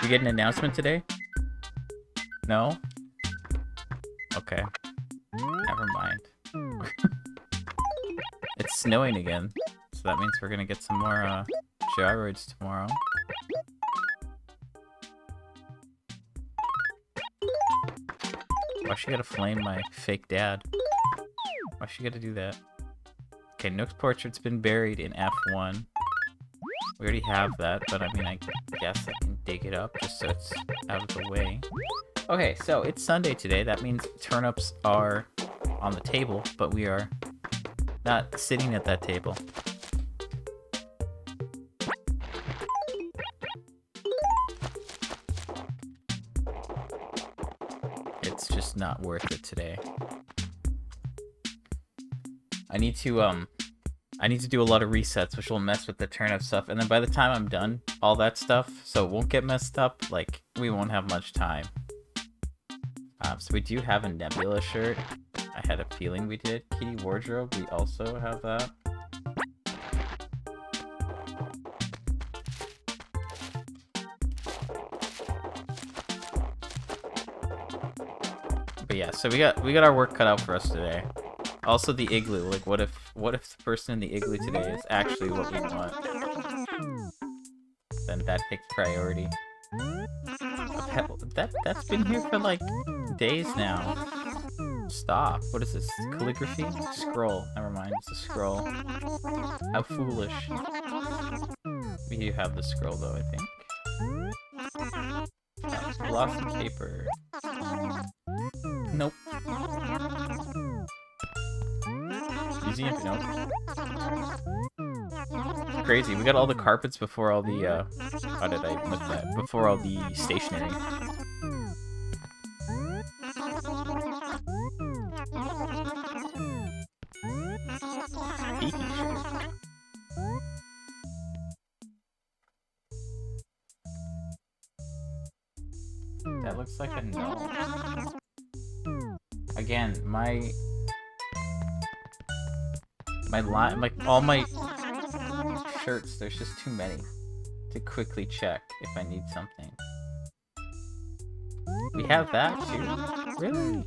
You get an announcement today? No? Okay. Never mind. It's snowing again, so that means we're gonna get some more gyroids tomorrow. Why she gotta flame my fake dad? Why she gotta do that? Okay, Nook's portrait's been buried in F1. We already have that, but I mean, I guess I can dig it up just so it's out of the way. Okay, so it's Sunday today. That means turnips are on the table, but we are not sitting at that table. It's just not worth it today. I need to do a lot of resets, which will mess with the turnip stuff, and then by the time I'm done, all that stuff, so it won't get messed up, like, we won't have much time. So we do have a Nebula shirt. I had a feeling we did. Kitty Wardrobe, we also have that. But yeah, so we got our work cut out for us today. Also the igloo, like what if the person in the igloo today is actually what we want? Then that takes priority. That's been here for like days now. Stop. What is this? Calligraphy? Scroll. Never mind, it's a scroll. How foolish. We do have the scroll though, I think. Blossom paper. Nope. Museum, nope. Crazy. We got all the carpets before all the how did I look at that? Before all the stationery. That looks like a no. Again, my line, like all my shirts, there's just too many to quickly check if I need something. We have that too? Really?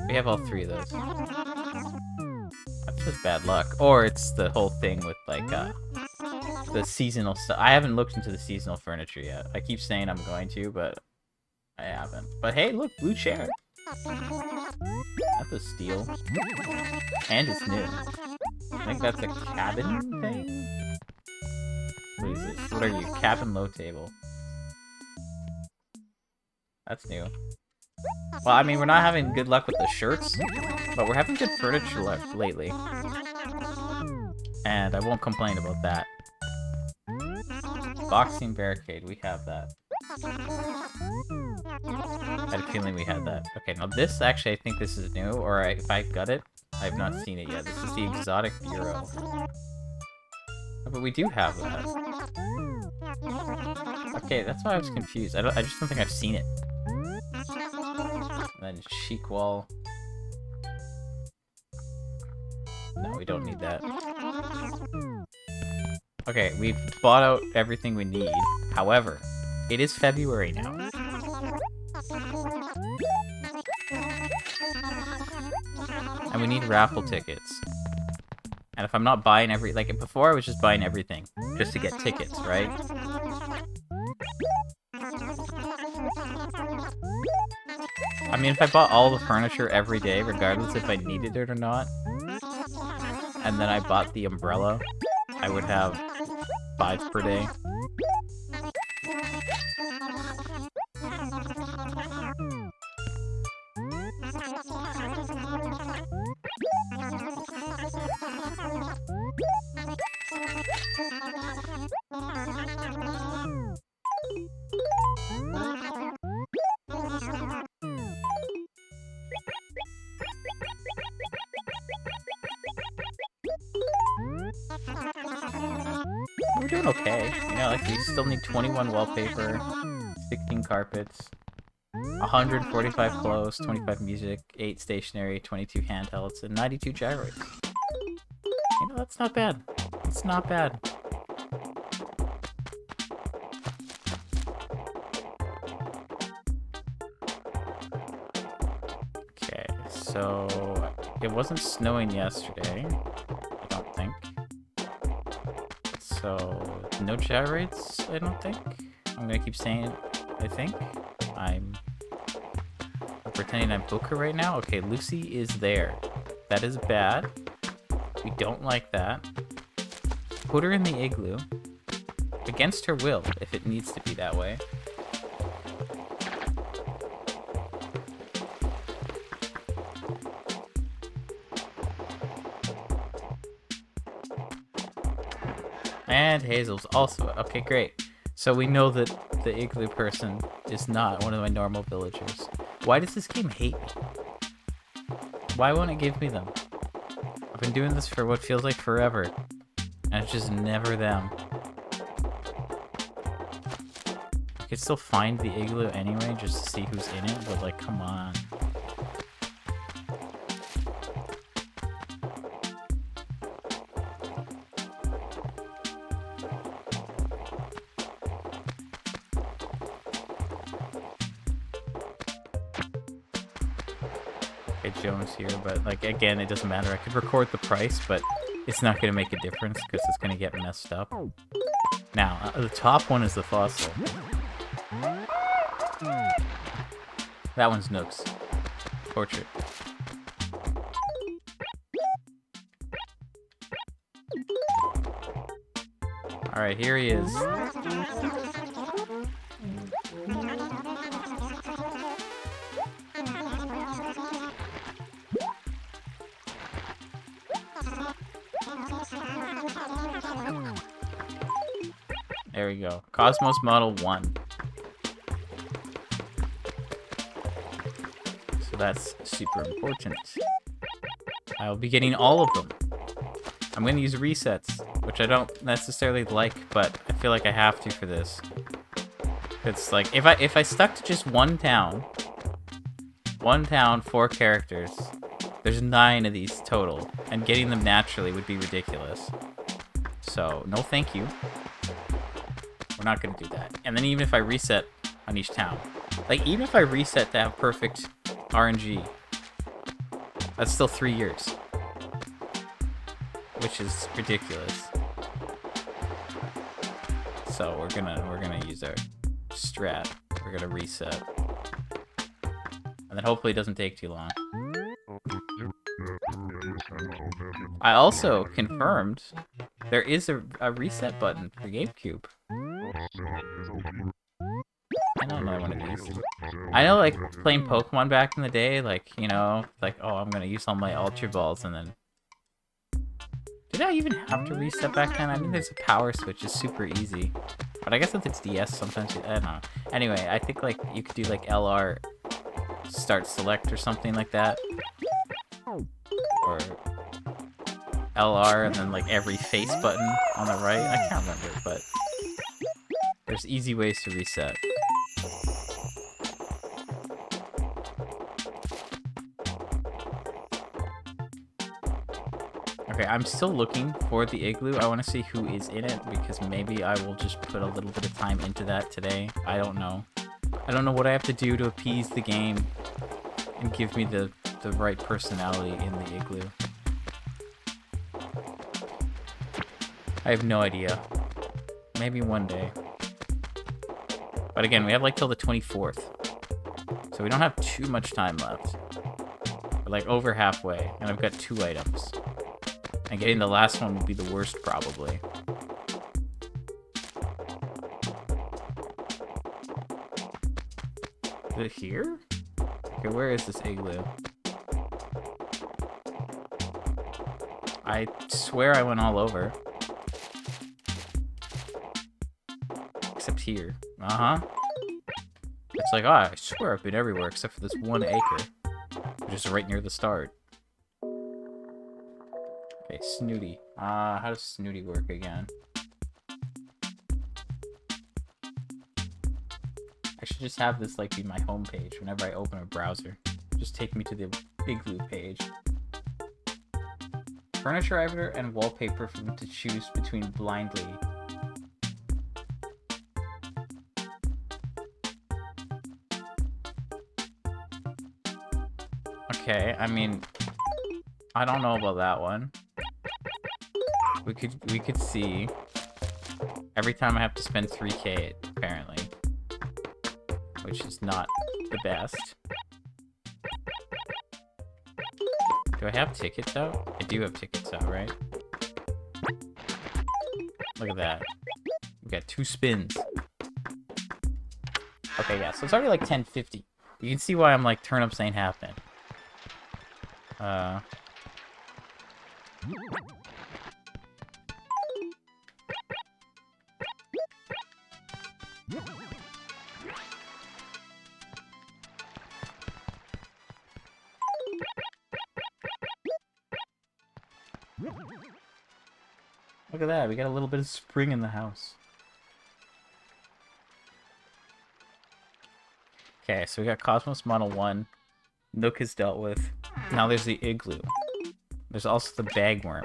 We have all three of those. That's just bad luck. Or it's the whole thing with like the seasonal stuff. I haven't looked into the seasonal furniture yet. I keep saying I'm going to, but I haven't. But hey, look, blue chair. That's a steal. And it's new. I think that's a cabin thing? What is this? What are you? Cabin low table. That's new. Well, I mean, we're not having good luck with the shirts, but we're having good furniture luck lately. And I won't complain about that. Boxing barricade, we have that. I had a feeling we had that. Okay, now this, actually, I think this is new, or if I got it, I have not seen it yet. This is the Exotic Bureau. But we do have that. Okay, that's why I was confused. I just don't think I've seen it. And then chic wall. No, we don't need that. Okay, we've bought out everything we need. However, it is February now. And we need raffle tickets. And if I'm not buying like before I was just buying everything just to get tickets, right? I mean, if I bought all the furniture every day, regardless if I needed it or not, and then I bought the umbrella, I would have 5 per day. doing okay. You know, like, we still need 21 wallpaper, 16 carpets, 145 clothes, 25 music, 8 stationery, 22 handhelds, and 92 gyroids. You know, that's not bad. It's not bad. Okay, so it wasn't snowing yesterday, I don't think. So, no gyroids, I don't think. I'm gonna keep saying, I think. I'm pretending I'm Booker right now. Okay, Lucy is there. That is bad. We don't like that. Put her in the igloo. Against her will, if it needs to be that way. And Hazel's also... Okay, great. So we know that the igloo person is not one of my normal villagers. Why does this game hate me? Why won't it give me them? I've been doing this for what feels like forever. And it's just never them. I could still find the igloo anyway, just to see who's in it, but like, come on. Okay, Jones here, but like, again, it doesn't matter. I could record the price, but it's not going to make a difference because it's going to get messed up. Now, the top one is the fossil. That one's Nook's portrait. Alright, here he is. There we go. Cosmos Model 1. So that's super important. I'll be getting all of them. I'm going to use resets, which I don't necessarily like, but I feel like I have to for this. It's like, if I stuck to just one town, 4 characters, there's 9 of these total, and getting them naturally would be ridiculous. So, no thank you. We're not going to do that. And then even if I reset on each town, like, even if I reset to have perfect RNG, that's still 3 years. Which is ridiculous. So we're gonna use our strat. We're gonna reset. And then hopefully it doesn't take too long. I also confirmed there is a reset button for GameCube. I know another one of these. I know, like, playing Pokemon back in the day, like, you know, like, oh, I'm gonna use all my Ultra Balls, and then... Did I even have to reset back then? I think there's a power switch, it's super easy. But I guess if it's DS, sometimes, I don't know. Anyway, I think, like, you could do, like, LR start select or something like that. Or LR and then, like, every face button on the right. I can't remember, but there's easy ways to reset. Okay, I'm still looking for the igloo. I want to see who is in it, because maybe I will just put a little bit of time into that today. I don't know. I don't know what I have to do to appease the game and give me the right personality in the igloo. I have no idea. Maybe one day. But again, we have like till the 24th. So we don't have too much time left. We're like over halfway, and I've got 2 items. And getting the last one would be the worst, probably. Is it here? Okay, where is this igloo? I swear I went all over. Except here. Uh-huh. It's like, oh, I swear I've been everywhere except for this 1 acre. Which is right near the start. Okay, Snooty. How does Snooty work again? should just have this like be my home page whenever I open a browser. Just take me to the Igloo page. Furniture editor and wallpaper for them to choose between blindly. Okay, I mean, I don't know about that one. We could see. Every time I have to spend 3K, apparently. Which is not the best. Do I have tickets out? I do have tickets out, right? Look at that. We got 2 spins. Okay, yeah, so it's already like 10:50. You can see why I'm like, turnips ain't happening. Look at that, we got a little bit of spring in the house. Okay, so we got Cosmos Model 1. Nook is dealt with. Now there's the Igloo. There's also the Bagworm.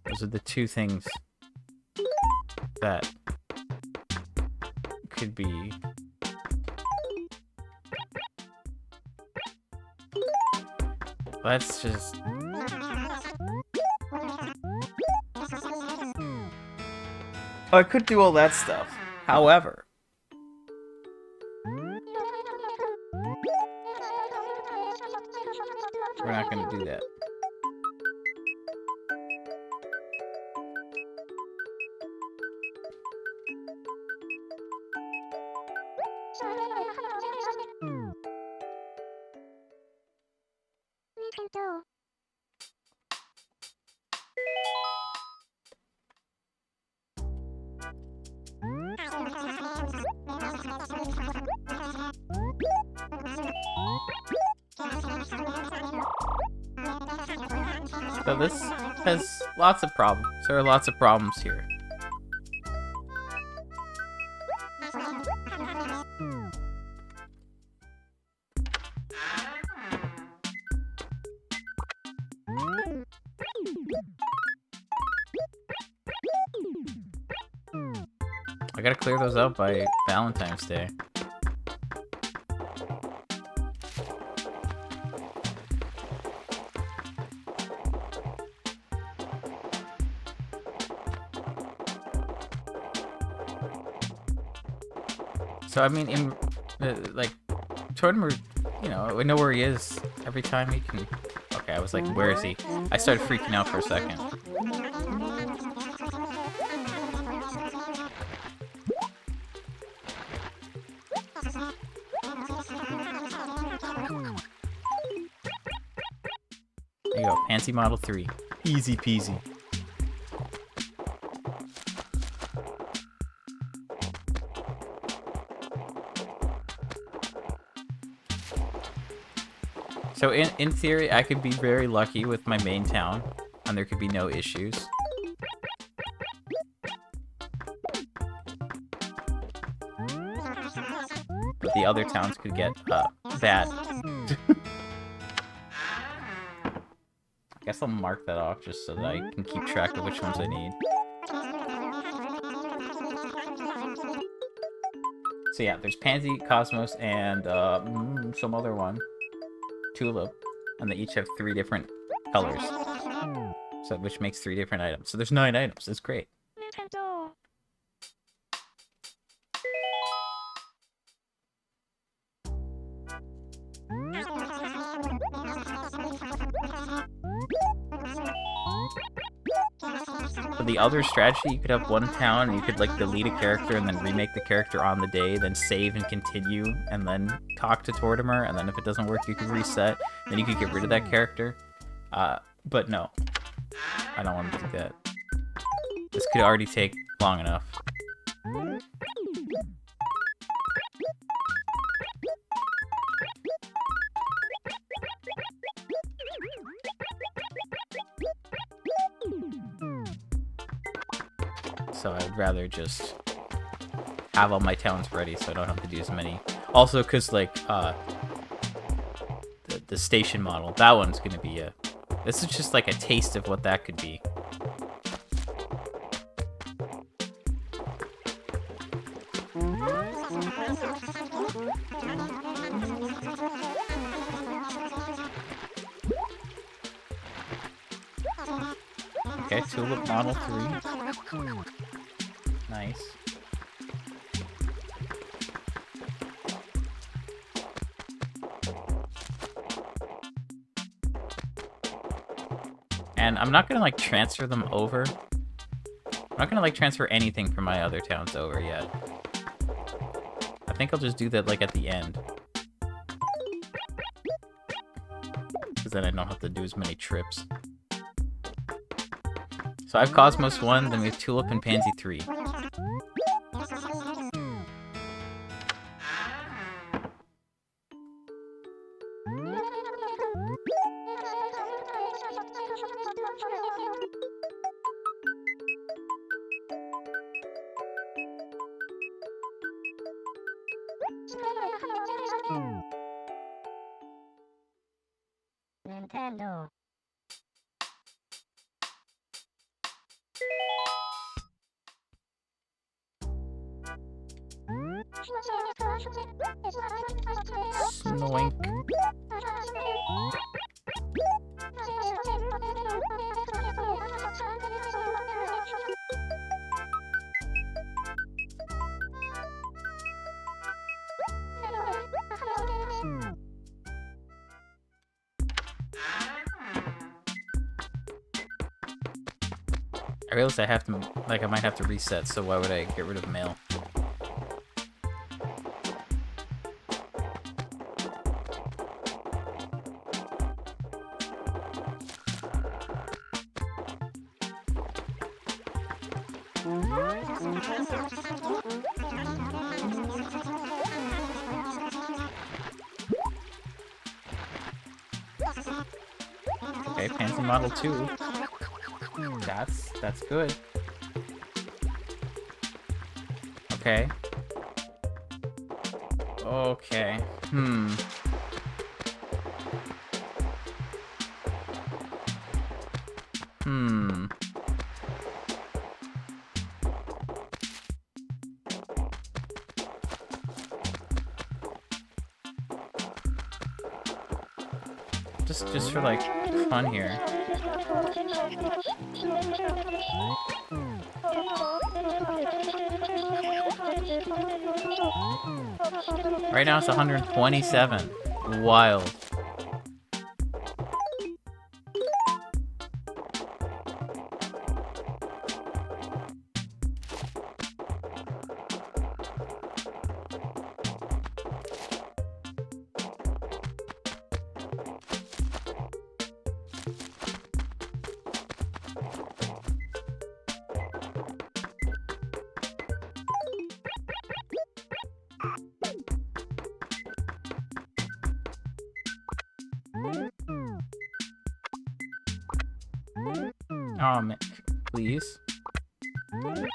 Those are the 2 things that could be... Let's just... I could do all that stuff. However... We're not gonna do that. So this has lots of problems. There are lots of problems here. I gotta clear those out by Valentine's Day. So I mean, in like Tortimer, you know, we know where he is every time he can. Okay, I was like, where is he? I started freaking out for a second. There you go, Pansy Model 3. Easy peasy. So in theory, I could be very lucky with my main town, and there could be no issues. But the other towns could get bad. I guess I'll mark that off just so that I can keep track of which ones I need. So yeah, there's Pansy, Cosmos, and some other one. Tulip, and they each have 3 different colors, so which makes 3 different items. So there's 9 items. That's great. For the other strategy, you could have one town and you could like delete a character and then remake the character on the day, then save and continue, and then talk to Tortimer, and then if it doesn't work, you can reset. Then you could get rid of that character. But no, I don't want to do that. This could already take long enough. So I'd rather just have all my towns ready so I don't have to do as many. Also, because, like, the station model, that one's gonna be a... This is just like a taste of what that could be. Okay, Tulip Model 3. Nice. And I'm not gonna, like, transfer them over. I'm not gonna, like, transfer anything from my other towns over yet. I think I'll just do that, like, at the end. Because then I don't have to do as many trips. So I have Cosmos 1, then we have Tulip and Pansy 3. Nintendo. Snoink. I realized I have to, like, I might have to reset, so why would I get rid of mail? Okay, Pansy Model 2. That's good. Okay. Okay. Just for, like, fun here. Right now it's 127. Wild. Oh, man. Please. I'm gonna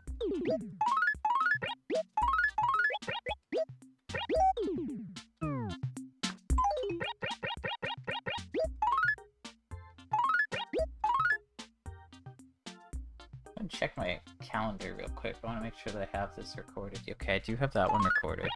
check my calendar real quick. I want to make sure that I have this recorded. Okay, I do have that one recorded.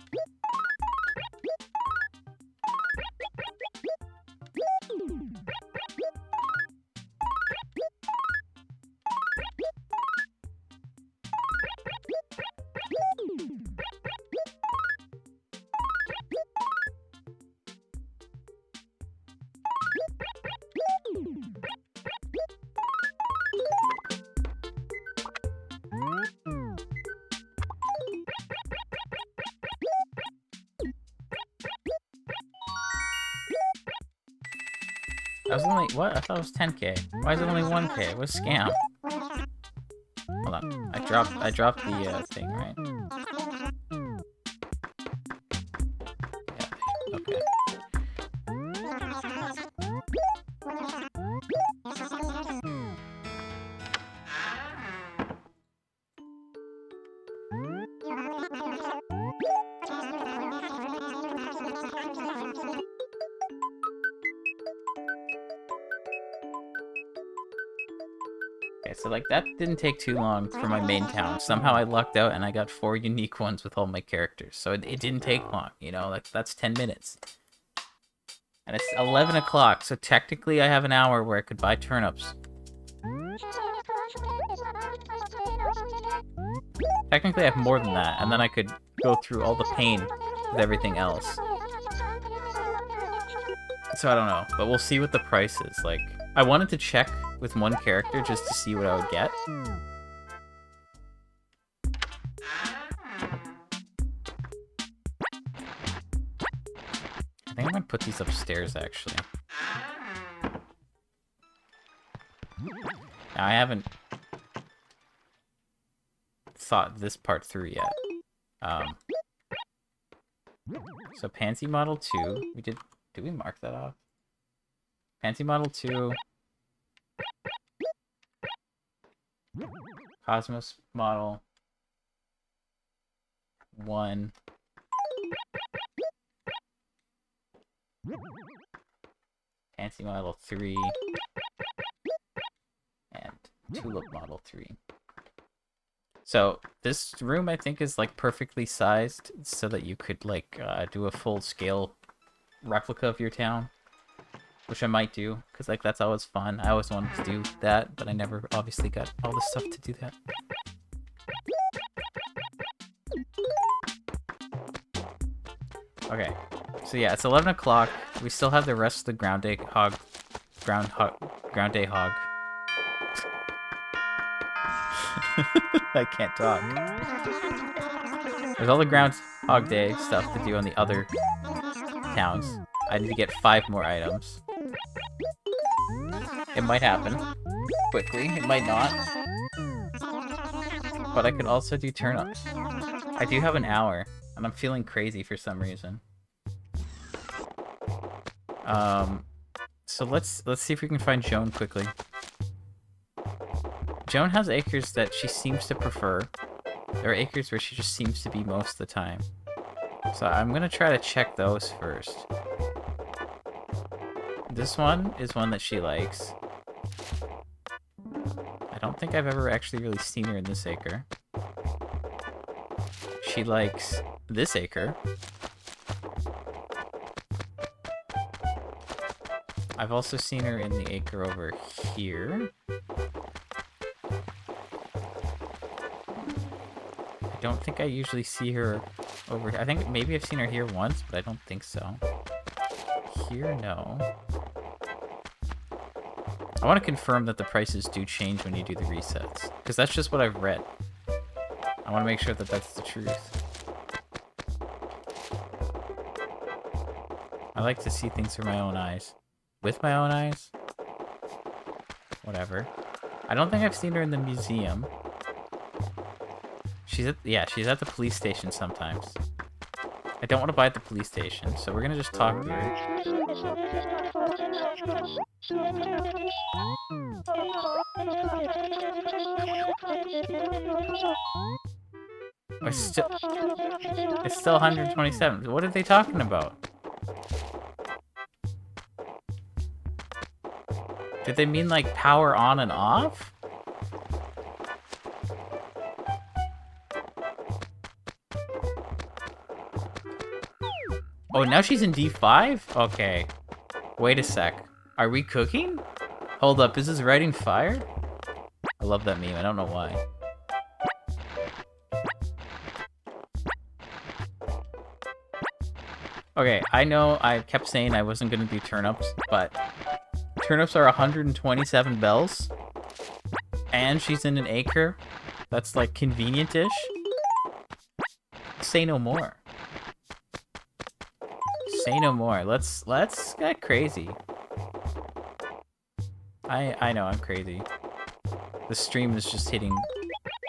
That was only, what? I thought it was 10K. Why is it only 1K? What a scam. Hold on. I dropped the thing, right? Yeah, okay. Okay, so like that didn't take too long for my main town. Somehow I lucked out and I got 4 unique ones with all my characters. So it didn't take long, you know, like that's 10 minutes. And it's 11 o'clock, so technically I have an hour where I could buy turnips. Technically I have more than that, and then I could go through all the pain with everything else. So I don't know, but we'll see what the price is. Like, I wanted to check with one character just to see what I would get. I think I might put these upstairs, actually. Now, I haven't thought this part through yet. So Pansy Model 2, we did we mark that off? Pansy Model 2. Cosmos Model 1. Pansy Model 3. And Tulip Model 3. So this room, I think, is like perfectly sized so that you could like do a full-scale replica of your town, which I might do because like that's always fun. I always wanted to do that, but I never obviously got all the stuff to do that. Okay, so yeah, it's 11 o'clock. We still have the rest of the ground day hog. I can't talk. There's all the Groundhog Day stuff to do on the other towns. I need to get 5 more items. It might happen quickly, it might not. But I could also do turnips. I do have an hour, and I'm feeling crazy for some reason. So let's see if we can find Joan quickly. Joan has acres that she seems to prefer. There are acres where she just seems to be most of the time. So I'm gonna try to check those first. This one is one that she likes. I don't think I've ever actually really seen her in this acre. She likes this acre. I've also seen her in the acre over here. I don't think I usually see her over here. I think maybe I've seen her here once, but I don't think so. Here, no. I want to confirm that the prices do change when you do the resets, because that's just what I've read. I want to make sure that that's the truth. I like to see things through my own eyes. With my own eyes? Whatever. I don't think I've seen her in the museum. She's at the police station sometimes. I don't want to buy at the police station, so we're gonna just talk to her. It's still 127. What are they talking about? Did they mean like power on and off? Oh, now she's in D5? Okay. Wait a sec. Are we cooking? Hold up, is this Writing Fire? I love that meme, I don't know why. Okay, I know I kept saying I wasn't gonna do turnips, but turnips are 127 bells. And she's in an acre that's like convenient-ish. Say no more. Say no more. Let's get crazy. I know I'm crazy. The stream is just hitting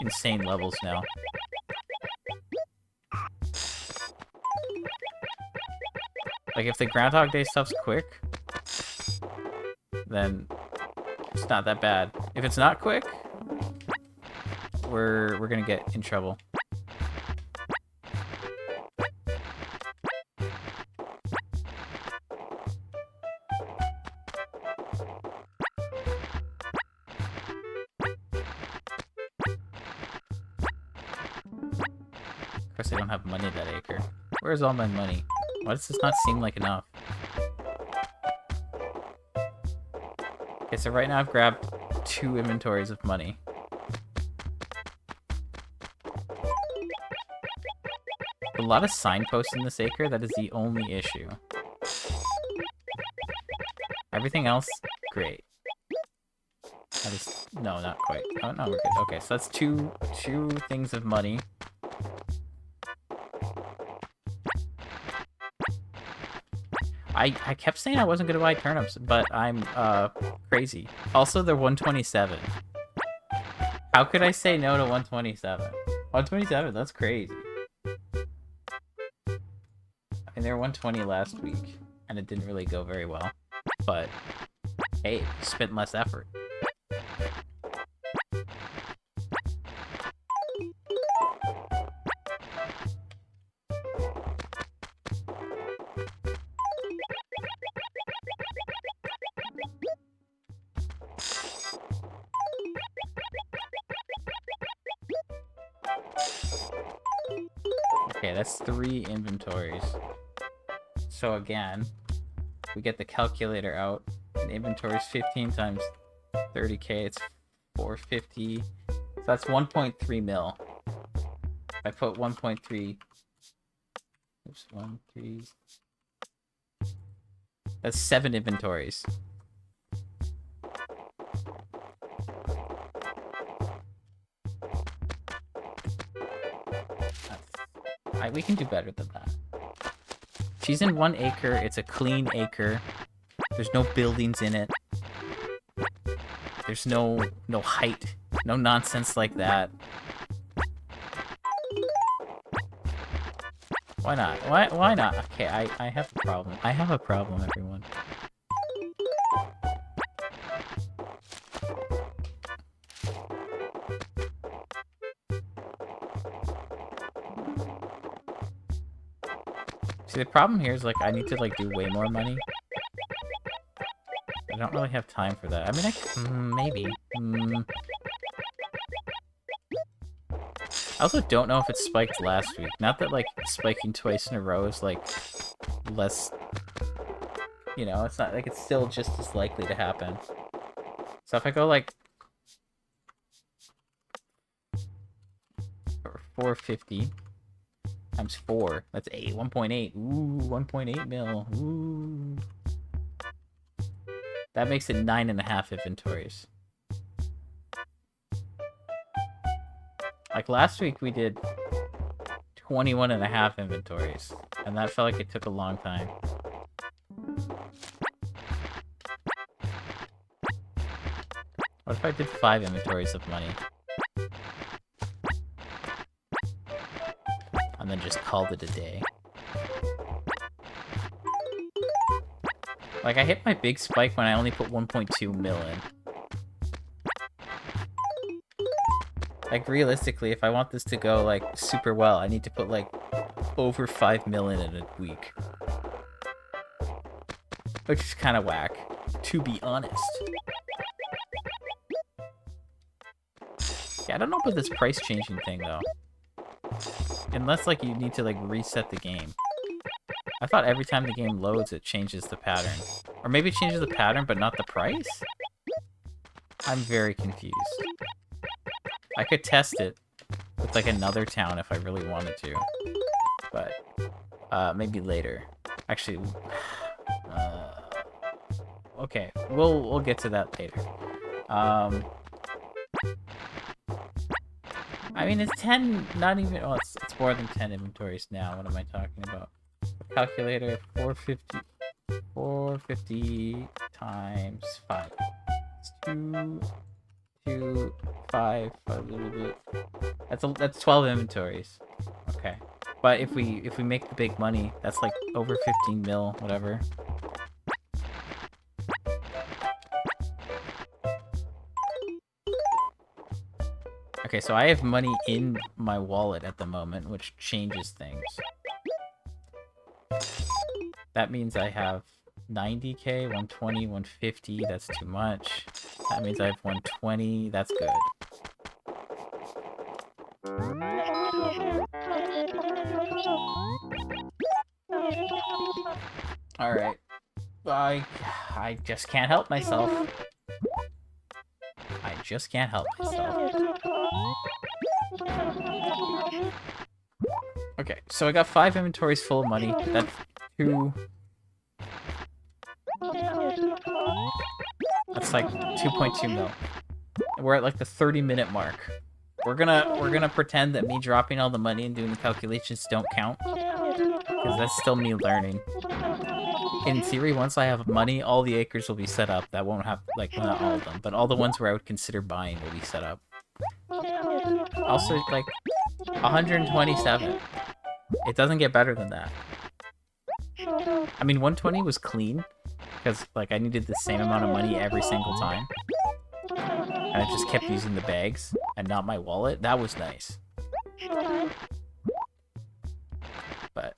insane levels now. Like if the Groundhog Day stuff's quick, then it's not that bad. If it's not quick, we're gonna get in trouble. course, I don't have money at that acre. Where's all my money? Why does this not seem like enough? Okay, so right now I've grabbed 2 inventories of money. A lot of signposts in this acre, that is the only issue. Everything else, great. That is, no, not quite. Oh, no, we're good. Okay, so that's two things of money. I kept saying I wasn't going to buy turnips, but I'm crazy. Also, they're 127. How could I say no to 127? 127, that's crazy. I mean, they were 120 last week, and it didn't really go very well. But, hey, spent less effort. Okay, that's 3 inventories. So again, we get the calculator out. And inventory is 15 times 30k. It's 450. So that's 1.3 mil. If I put 1.3. Oops, 1, 3. That's 7 inventories. We can do better than that. She's in 1 acre. It's a clean acre. There's no buildings in it. There's no height. No nonsense like that. Why not? Why not? Okay, I have a problem. I have a problem, everyone. See, the problem here is, like, I need to, like, do way more money. I don't really have time for that. I mean, maybe. I also don't know if it spiked last week. Not that, like, spiking twice in a row is, like, less... You know, it's not, like, it's still just as likely to happen. So if I go, like... 450... times 4. That's 8. 1.8. Ooh, 1.8 mil. Ooh. That makes it 9.5 inventories. Like last week we did 21.5 inventories. And that felt like it took a long time. What if I did 5 inventories of money? And then just called it a day. Like, I hit my big spike when I only put 1.2 mil in. Like, realistically, if I want this to go, like, super well, I need to put, like, over 5 mil in a week. Which is kind of whack, to be honest. Yeah, I don't know about this price changing thing, though. Unless, like, you need to, like, reset the game. I thought every time the game loads, it changes the pattern. Or maybe it changes the pattern, but not the price? I'm very confused. I could test it with, like, another town if I really wanted to. But, maybe later. Actually, okay, we'll get to that later. I mean, it's 10, not even, oh, it's more than 10 inventories now. What am I talking about? Calculator, 450 times 5. It's 2, 5, that's 12 inventories. Okay. But if we make the big money, that's like over 15 mil, whatever. Okay, so I have money in my wallet at the moment, which changes things. That means I have 90k, 120, 150, that's too much. That means I have 120, that's good. Alright. I just can't help myself. I just can't help myself. Okay, so I got 5 inventories full of money. That's 2... That's like 2.2 mil. We're at like the 30-minute mark. We're gonna pretend that me dropping all the money and doing the calculations don't count. Because that's still me learning. In theory, once I have money, all the acres will be set up. That won't have, like, not all of them, but all the ones where I would consider buying will be set up. Also, like, 127. It doesn't get better than that. I mean, 120 was clean, because, like, I needed the same amount of money every single time. And I just kept using the bags, and not my wallet. That was nice. But...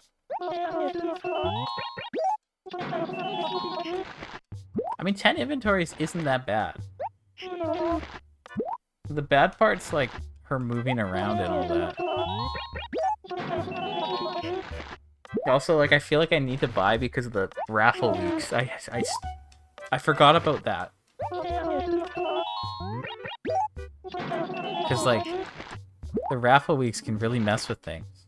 I mean, 10 inventories isn't that bad. The bad part's, like, her moving around and all that. Also, like, I feel like I need to buy because of the raffle weeks. I forgot about that. Because, like, the raffle weeks can really mess with things.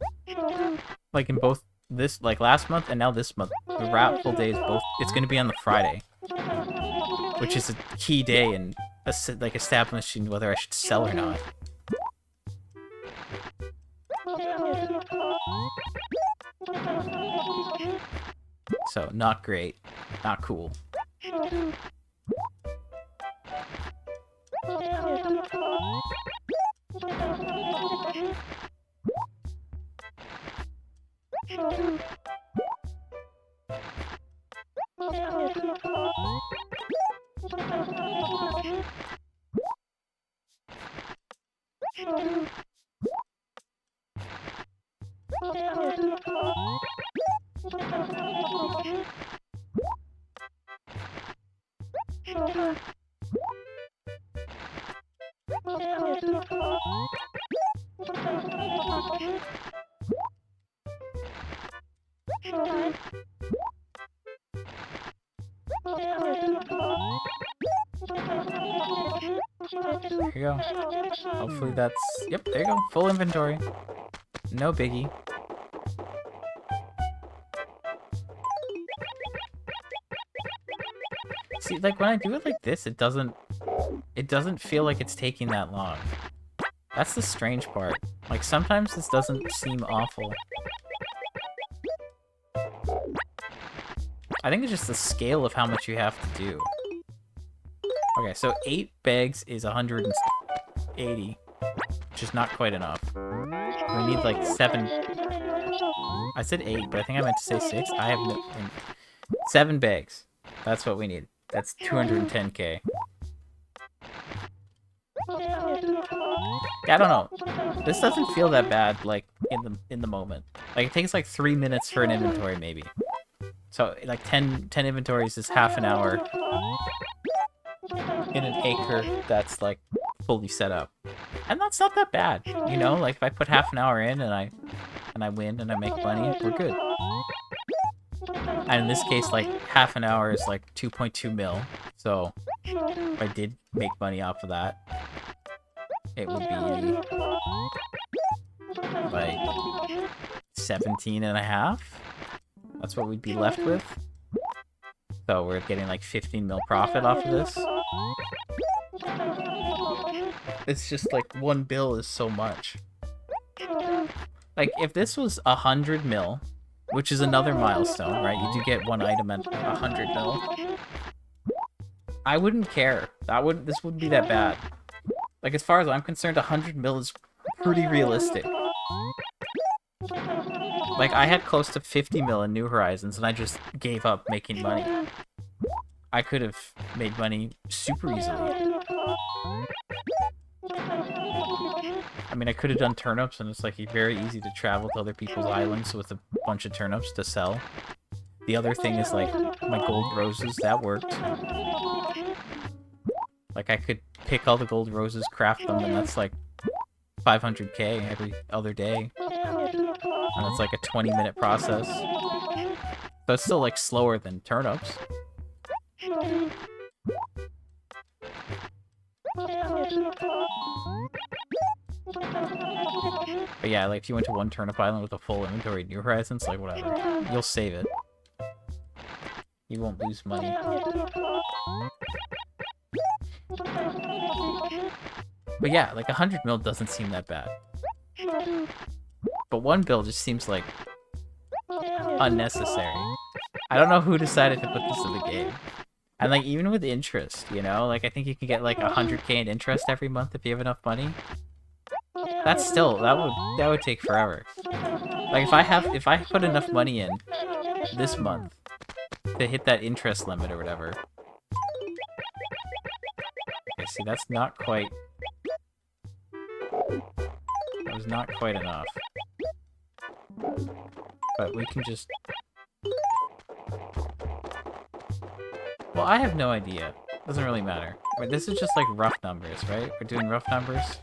Like, in both this, like, last month and now this month, the raffle days both, it's going to be on the Friday. Which is a key day in, like, establishing whether I should sell or not. So, not great. Not cool. There you go. Hopefully that's... Yep, there you go. Full inventory. No biggie. See, like, when I do it like this, it doesn't feel like it's taking that long. That's the strange part. Like, sometimes this doesn't seem awful. I think it's just the scale of how much you have to do. Okay, so 8 bags is 180, which is not quite enough. We need like 7. I said 8, but I think I meant to say 6. I have no... 7 bags. That's what we need. That's 210k. Yeah, I don't know. This doesn't feel that bad, like, in the moment. Like, it takes like 3 minutes for an inventory, maybe. So, like, 10 inventories is half an hour in an acre that's, like, fully set up. And that's not that bad, you know? Like, if I put half an hour in and I win and I make money, we're good. And in this case, like, half an hour is, like, 2.2 mil. So, if I did make money off of that, it would be, like, 17 and a half. That's what we'd be left with. So we're getting like 15 mil profit off of this. It's just like 1 bill is so much. Like, if this was 100 mil, which is another milestone, right? You do get 1 item at 100 mil. I wouldn't care. This wouldn't be that bad. Like, as far as I'm concerned, 100 mil is pretty realistic. Like, I had close to 50 mil in New Horizons, and I just gave up making money. I could have made money super easily. I mean, I could have done turnips, and it's, like, very easy to travel to other people's islands with a bunch of turnips to sell. The other thing is, like, my gold roses, that worked. Like, I could pick all the gold roses, craft them, and that's, like, 500k every other day. And it's like a 20-minute process. So it's still like slower than turnips. But yeah, like if you went to one turnip island with a full inventory New Horizons, like whatever. You'll save it. You won't lose money. But yeah, like 100 mil doesn't seem that bad. But 1 bill just seems like unnecessary. I don't know who decided to put this in the game. And like even with interest, you know, like I think you can get like 100k in interest every month if you have enough money. That's still that would take forever. Like if I put enough money in this month to hit that interest limit or whatever. Okay, see that's not quite. That was not quite enough. But we can just. Well, I have no idea. Doesn't really matter. Wait, this is just like rough numbers, right? We're doing rough numbers.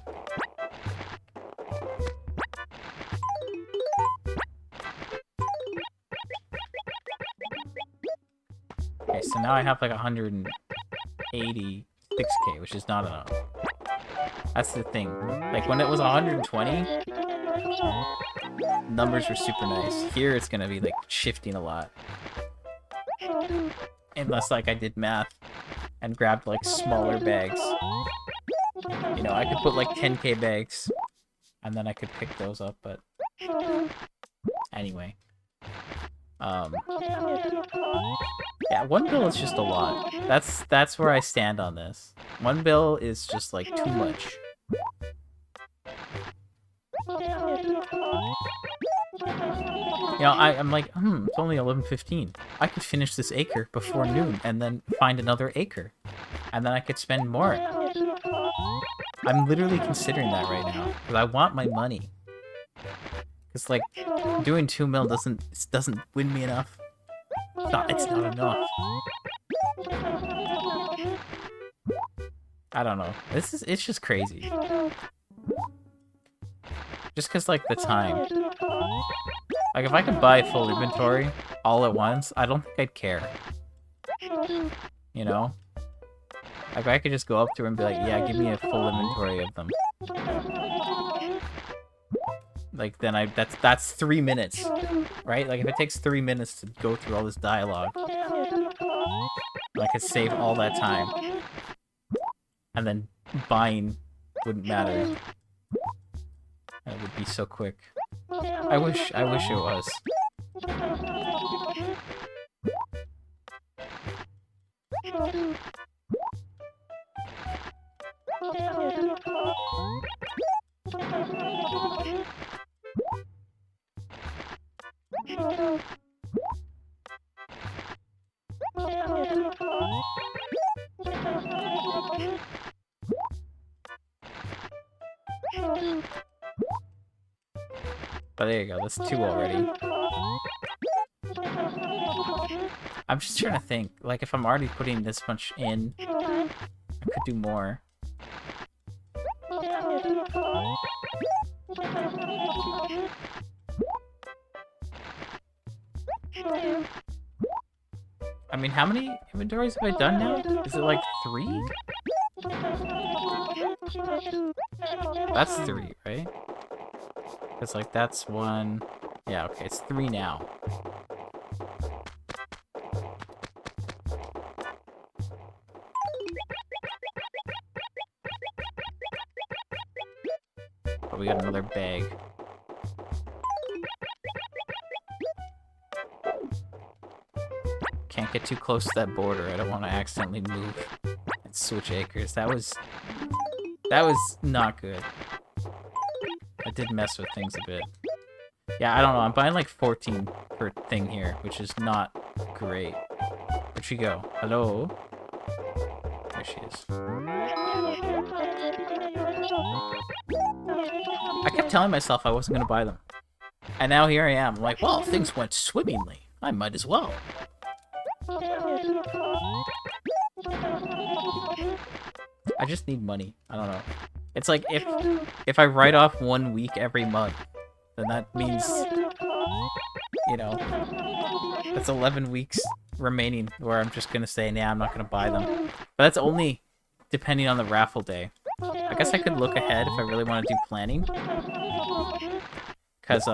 Okay, so now I have like 186k, which is not enough. That's the thing. Like when it was 120, numbers were super nice. Here it's gonna be like shifting a lot. Unless like I did math and grabbed like smaller bags. You know, I could put like 10k bags and then I could pick those up, but anyway. Yeah, 1 bill is just a lot. That's where I stand on this. 1 bill is just like too much. You know, I'm like, it's only 11:15. I could finish this acre before noon and then find another acre. And then I could spend more. I'm literally considering that right now. Because I want my money. Because, like, doing 2 mil doesn't win me enough. It's not enough. I don't know. It's just crazy. Just because, like, the time. Like, if I could buy full inventory all at once, I don't think I'd care. You know? Like, I could just go up to her and be like, yeah, give me a full inventory of them. Like, then that's 3 minutes, right? Like, if it takes 3 minutes to go through all this dialogue, I could save all that time. And then buying wouldn't matter. It would be so quick. I wish it was. But there you go, that's 2 already. I'm just trying to think, like if I'm already putting this much in, I could do more. I mean, how many inventories have I done now? Is it like 3? That's 3, right? It's like, that's 1. Yeah, okay, it's 3 now. But we got another bag. Can't get too close to that border. I don't want to accidentally move and switch acres. That was not good. I did mess with things a bit. Yeah, I don't know. I'm buying like 14 per thing here, which is not great. Where'd she go? Hello? There she is. I kept telling myself I wasn't going to buy them. And now here I am. I'm like, well, things went swimmingly. I might as well. I just need money. I don't know. It's like if I write off 1 week every month, then that means, you know, that's 11 weeks remaining where I'm just gonna say, nah, I'm not gonna buy them. But that's only depending on the raffle day. I guess I could look ahead if I really want to do planning. Cause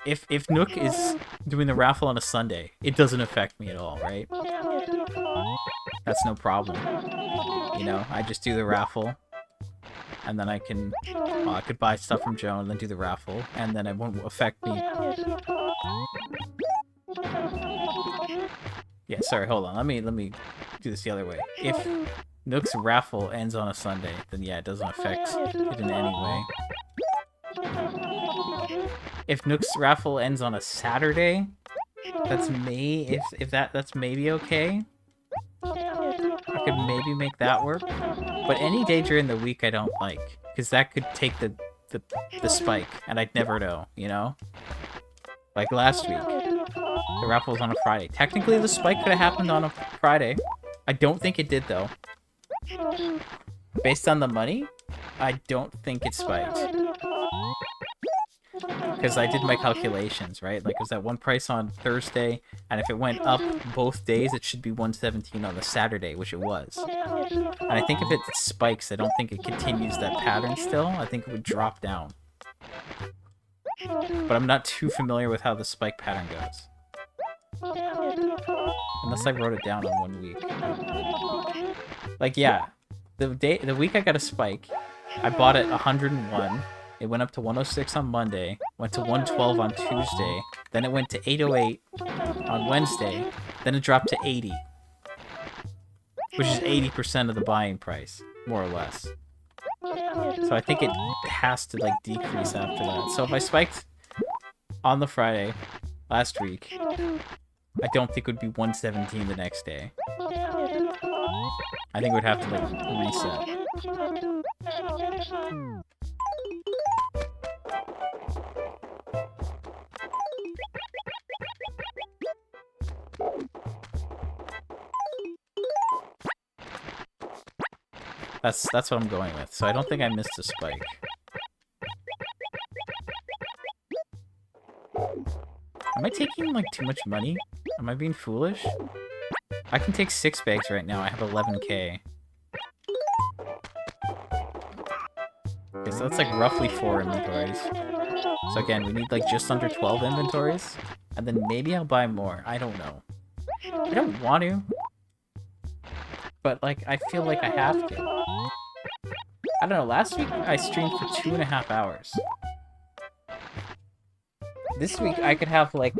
if Nook is doing the raffle on a Sunday, it doesn't affect me at all, right? That's no problem. You know, I just do the raffle, and then I could buy stuff from Joe and then do the raffle, and then it won't affect me. Yeah, sorry, hold on. Let me do this the other way. If Nook's raffle ends on a Sunday, then yeah, it doesn't affect it in any way. If Nook's raffle ends on a Saturday, that's that's maybe okay. I could maybe make that work. But any day during the week I don't like, because that could take the spike, and I'd never know, you know? Like last week, the raffle was on a Friday. Technically, the spike could have happened on a Friday. I don't think it did, though. Based on the money, I don't think it spiked. Because I did my calculations, right? Like, it was at one price on Thursday, and if it went up both days, it should be 117 on the Saturday, which it was. And I think if it spikes, I don't think it continues that pattern still. I think it would drop down. But I'm not too familiar with how the spike pattern goes. Unless I wrote it down on 1 week. Like, yeah. The week I got a spike, I bought it 101. It went up to 106 on Monday, went to 112 on Tuesday, then it went to 808 on Wednesday, then it dropped to 80. Which is 80% of the buying price, more or less. So I think it has to, like, decrease after that. So if I spiked on the Friday last week, I don't think it would be 117 the next day. I think it would have to, like, reset. That's what I'm going with. So I don't think I missed a spike. Am I taking, like, too much money? Am I being foolish? I can take 6 bags right now. I have 11k. Okay, so that's, like, roughly 4 inventories. So again, we need, like, just under 12 inventories. And then maybe I'll buy more. I don't know. I don't want to. But, like, I feel like I have to. I don't know, last week I streamed for 2.5 hours. This week I could have, like,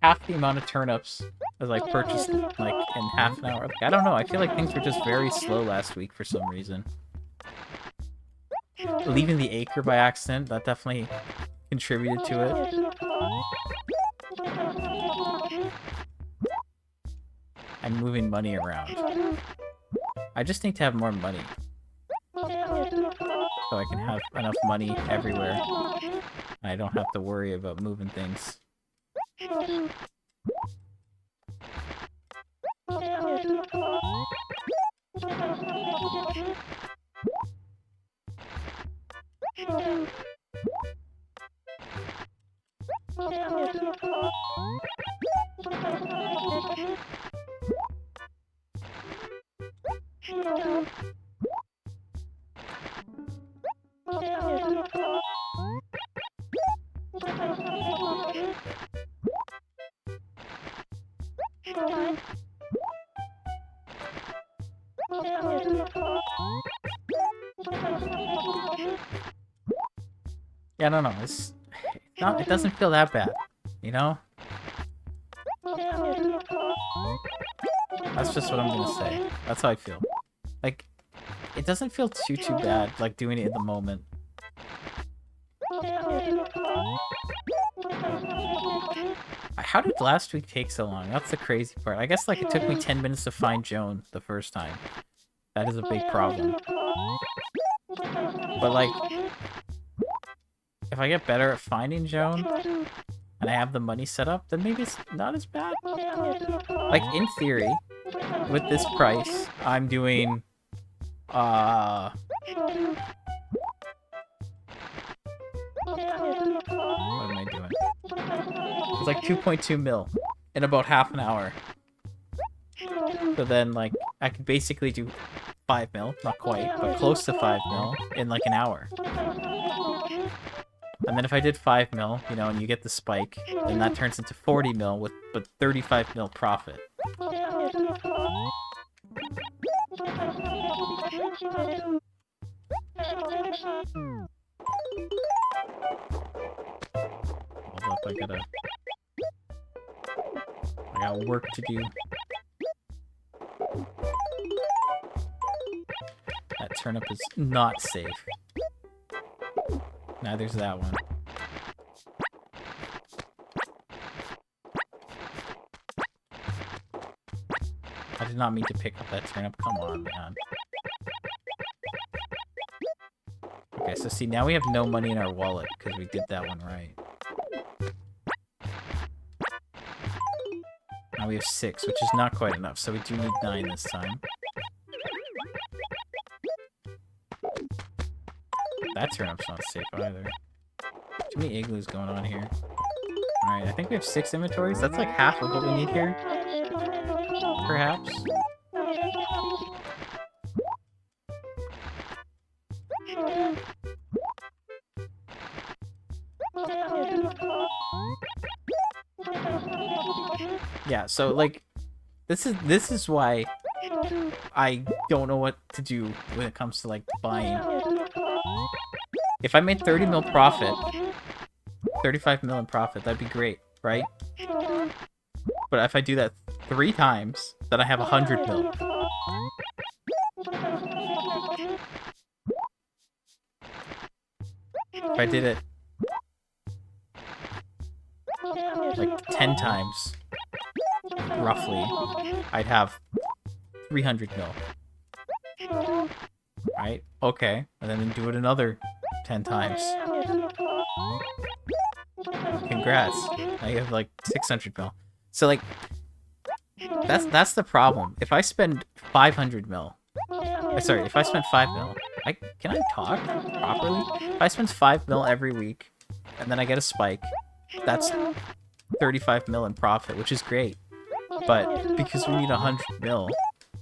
half the amount of turnips as I purchased, like, in half an hour. Like, I don't know, I feel like things were just very slow last week for some reason. Leaving the acre by accident, that definitely contributed to it. And moving money around. I just need to have more money. So I can have enough money everywhere. And I don't have to worry about moving things. Yeah, I don't know. It doesn't feel that bad, you know? That's just what I'm gonna say. That's how I feel. Like, it doesn't feel too bad, like, doing it in the moment. How did last week take so long? That's the crazy part. I guess, like, it took me 10 minutes to find Joan the first time. That is a big problem. But, like, if I get better at finding Joan, and I have the money set up, then maybe it's not as bad. Like, in theory, with this price, I'm doing, What am I doing? It's like 2.2 mil in about half an hour. So then, like, I could basically do 5 mil, not quite, but close to 5 mil in like an hour. And then if I did 5 mil, you know, and you get the spike, then that turns into 40 mil with 35 mil profit. Hold up, I got work to do. That turnip is not safe. Neither's that one. I did not mean to pick up that turnip. Come on, man. Okay, so see, now we have no money in our wallet because we did that one right. Now we have 6, which is not quite enough, so we do need 9 this time. That turnip's not safe either. Too many igloos going on here. Alright, I think we have 6 inventories. That's like half of what we need here. Perhaps. Yeah, so like this is why I don't know what to do when it comes to like buying. If I made 30 mil profit, 35 mil in profit, that'd be great, right? But if I do that 3 times, then I have 100 mil. If I did it like 10 times, roughly, I'd have 300 mil. Right? Okay. And then do it another 10 times. Congrats. Now you have like 600 mil. So like, that's the problem. If I spend 500 mil, sorry, if I spend 5 mil, can I talk properly? If I spend 5 mil every week, and then I get a spike, that's 35 mil in profit, which is great. But because we need 100 mil,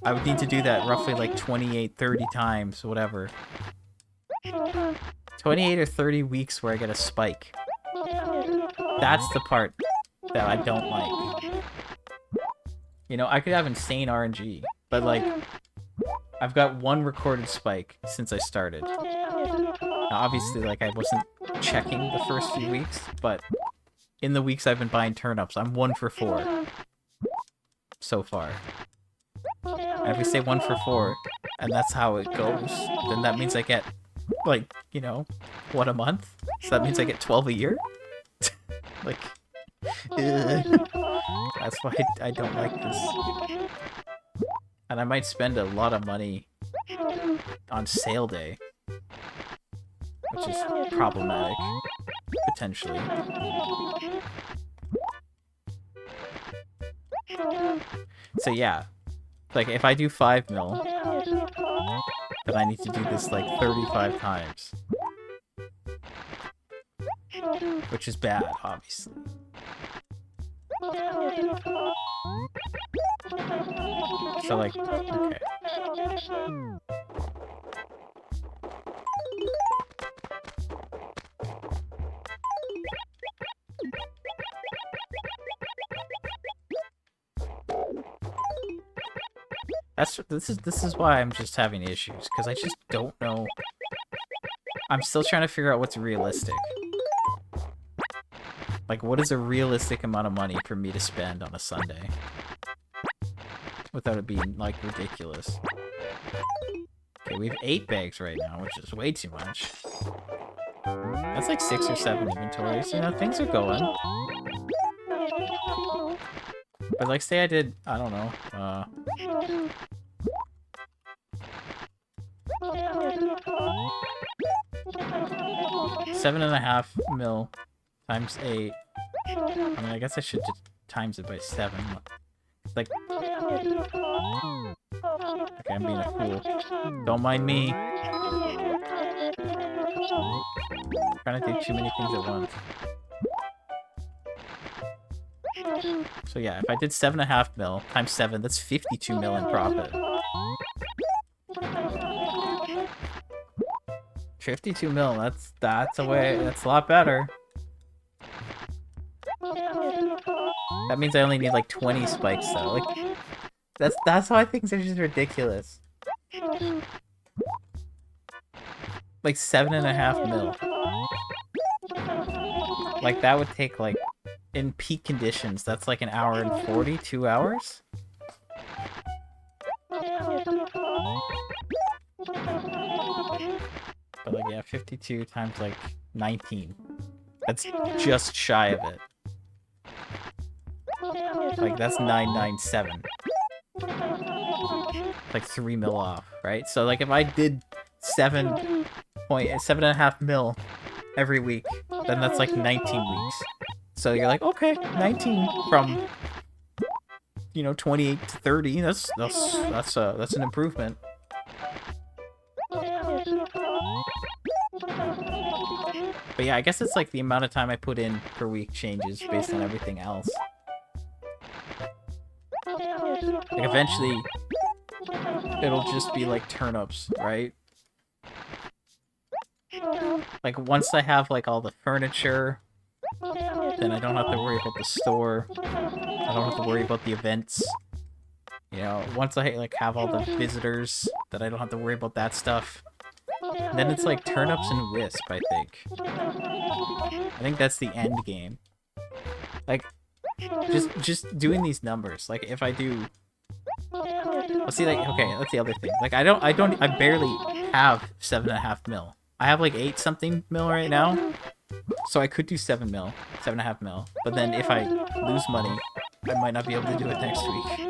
I would need to do that roughly like 28, 30 times, whatever. 28 or 30 weeks where I get a spike. That's the part that I don't like. You know, I could have insane RNG, but like, I've got 1 recorded spike since I started. Now, obviously, like, I wasn't checking the first few weeks, but in the weeks I've been buying turnips, I'm 1 for 4 so far. And if we say 1 for 4, and that's how it goes, then that means I get, like, you know, what, a month? So that means I get 12 a year? Like, that's why I don't like this. And I might spend a lot of money on sale day, which is problematic, potentially. So yeah, like if I do 5 mil, then I need to do this like 35 times. Which is bad, obviously. So like, okay. This is why I'm just having issues, because I just don't know. I'm still trying to figure out what's realistic. Like, what is a realistic amount of money for me to spend on a Sunday? Without it being, like, ridiculous. Okay, we have 8 bags right now, which is way too much. That's like 6 or 7 inventories. You know, things are going. But, like, say I did, I don't know, 7.5 mil times 8. I mean, I guess I should just times it by 7. Like, okay, I'm being a fool. Don't mind me. Trying to do too many things at once. So yeah, if I did 7.5 mil times 7, that's 52 mil in profit. 52 mil, that's a way, that's a lot better. That means I only need like 20 spikes though. Like that's why things are just ridiculous. Like 7.5 mil. Like that would take like in peak conditions, that's like an hour and 40, 2 hours. But like yeah, 52 times like 19. That's just shy of it. Like that's 997. Like 3 mil off, right? So like if I did 7.5 mil every week, then that's like 19 weeks. So you're like, okay, 19 from 28 to 30. That's an improvement. But yeah, I guess it's like the amount of time I put in per week changes based on everything else. Like eventually it'll just be like turnips, right? Like once I have like all the furniture, then I don't have to worry about the store. I don't have to worry about the events. Once I like have all the visitors, then I don't have to worry about that stuff. And then it's like turnips and wisp, I think. I think that's the end game. Like just doing these numbers. Like if I do, let's see, like, okay, that's the other thing. Like I barely have 7.5 mil. I have like 8 something mil right now. So I could do 7 mil, 7.5 mil. But then if I lose money, I might not be able to do it next week.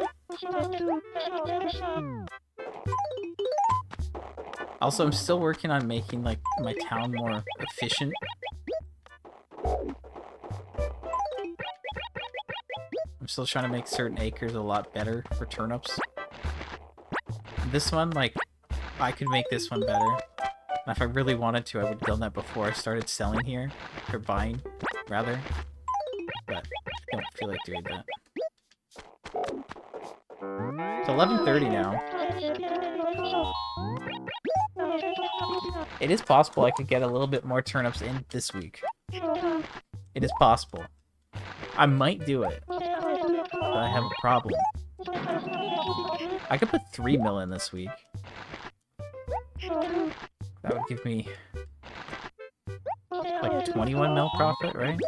Also, I'm still working on making like my town more efficient. I'm still trying to make certain acres a lot better for turnips. This one, like, I could make this one better. And if I really wanted to, I would have done that before I started selling here. Or buying, rather. But I don't feel like doing that. It's 11:30 now. It is possible I could get a little bit more turnips in this week. It is possible. I might do it. But I have a problem. I could put 3 mil in this week. That would give me like 21 mil profit, right?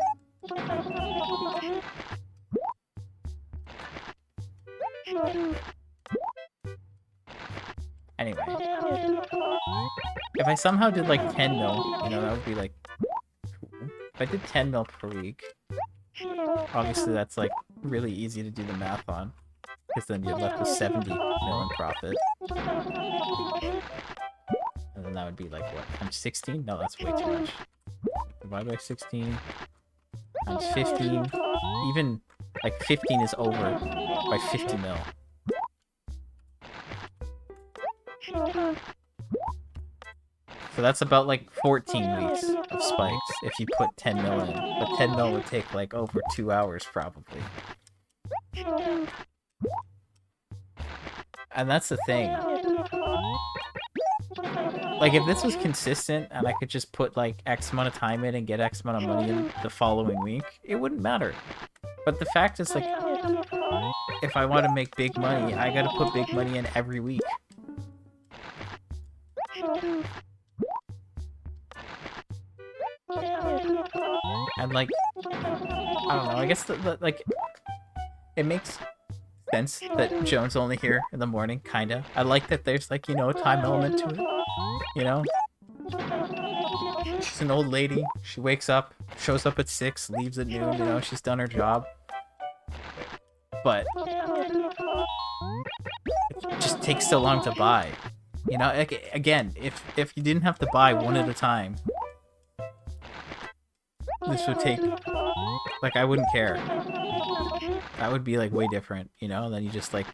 Anyway. If I somehow did like 10 mil, that would be like cool. If I did 10 mil per week, obviously that's like really easy to do the math on. Because then you're left with 70 mil in profit. And then that would be like what? Times 16? No, that's way too much. Divide by 16. Times 15. Even like 15 is over by 50 mil. So that's about like 14 weeks of spikes if you put 10 mil in. But 10 mil would take like over 2 hours probably. And that's the thing. Like if this was consistent and I could just put like X amount of time in and get X amount of money in the following week, it wouldn't matter. But the fact is, like, if I want to make big money, I gotta put big money in every week. And like, I don't know, I guess like, it makes sense that Joan's only here in the morning, kinda. I like that there's like, a time element to it, She's an old lady, she wakes up, shows up at 6, leaves at noon, she's done her job. But it just takes so long to buy. Like, again, if you didn't have to buy one at a time, this would take, like, I wouldn't care. That would be, like, way different, Then you just, like,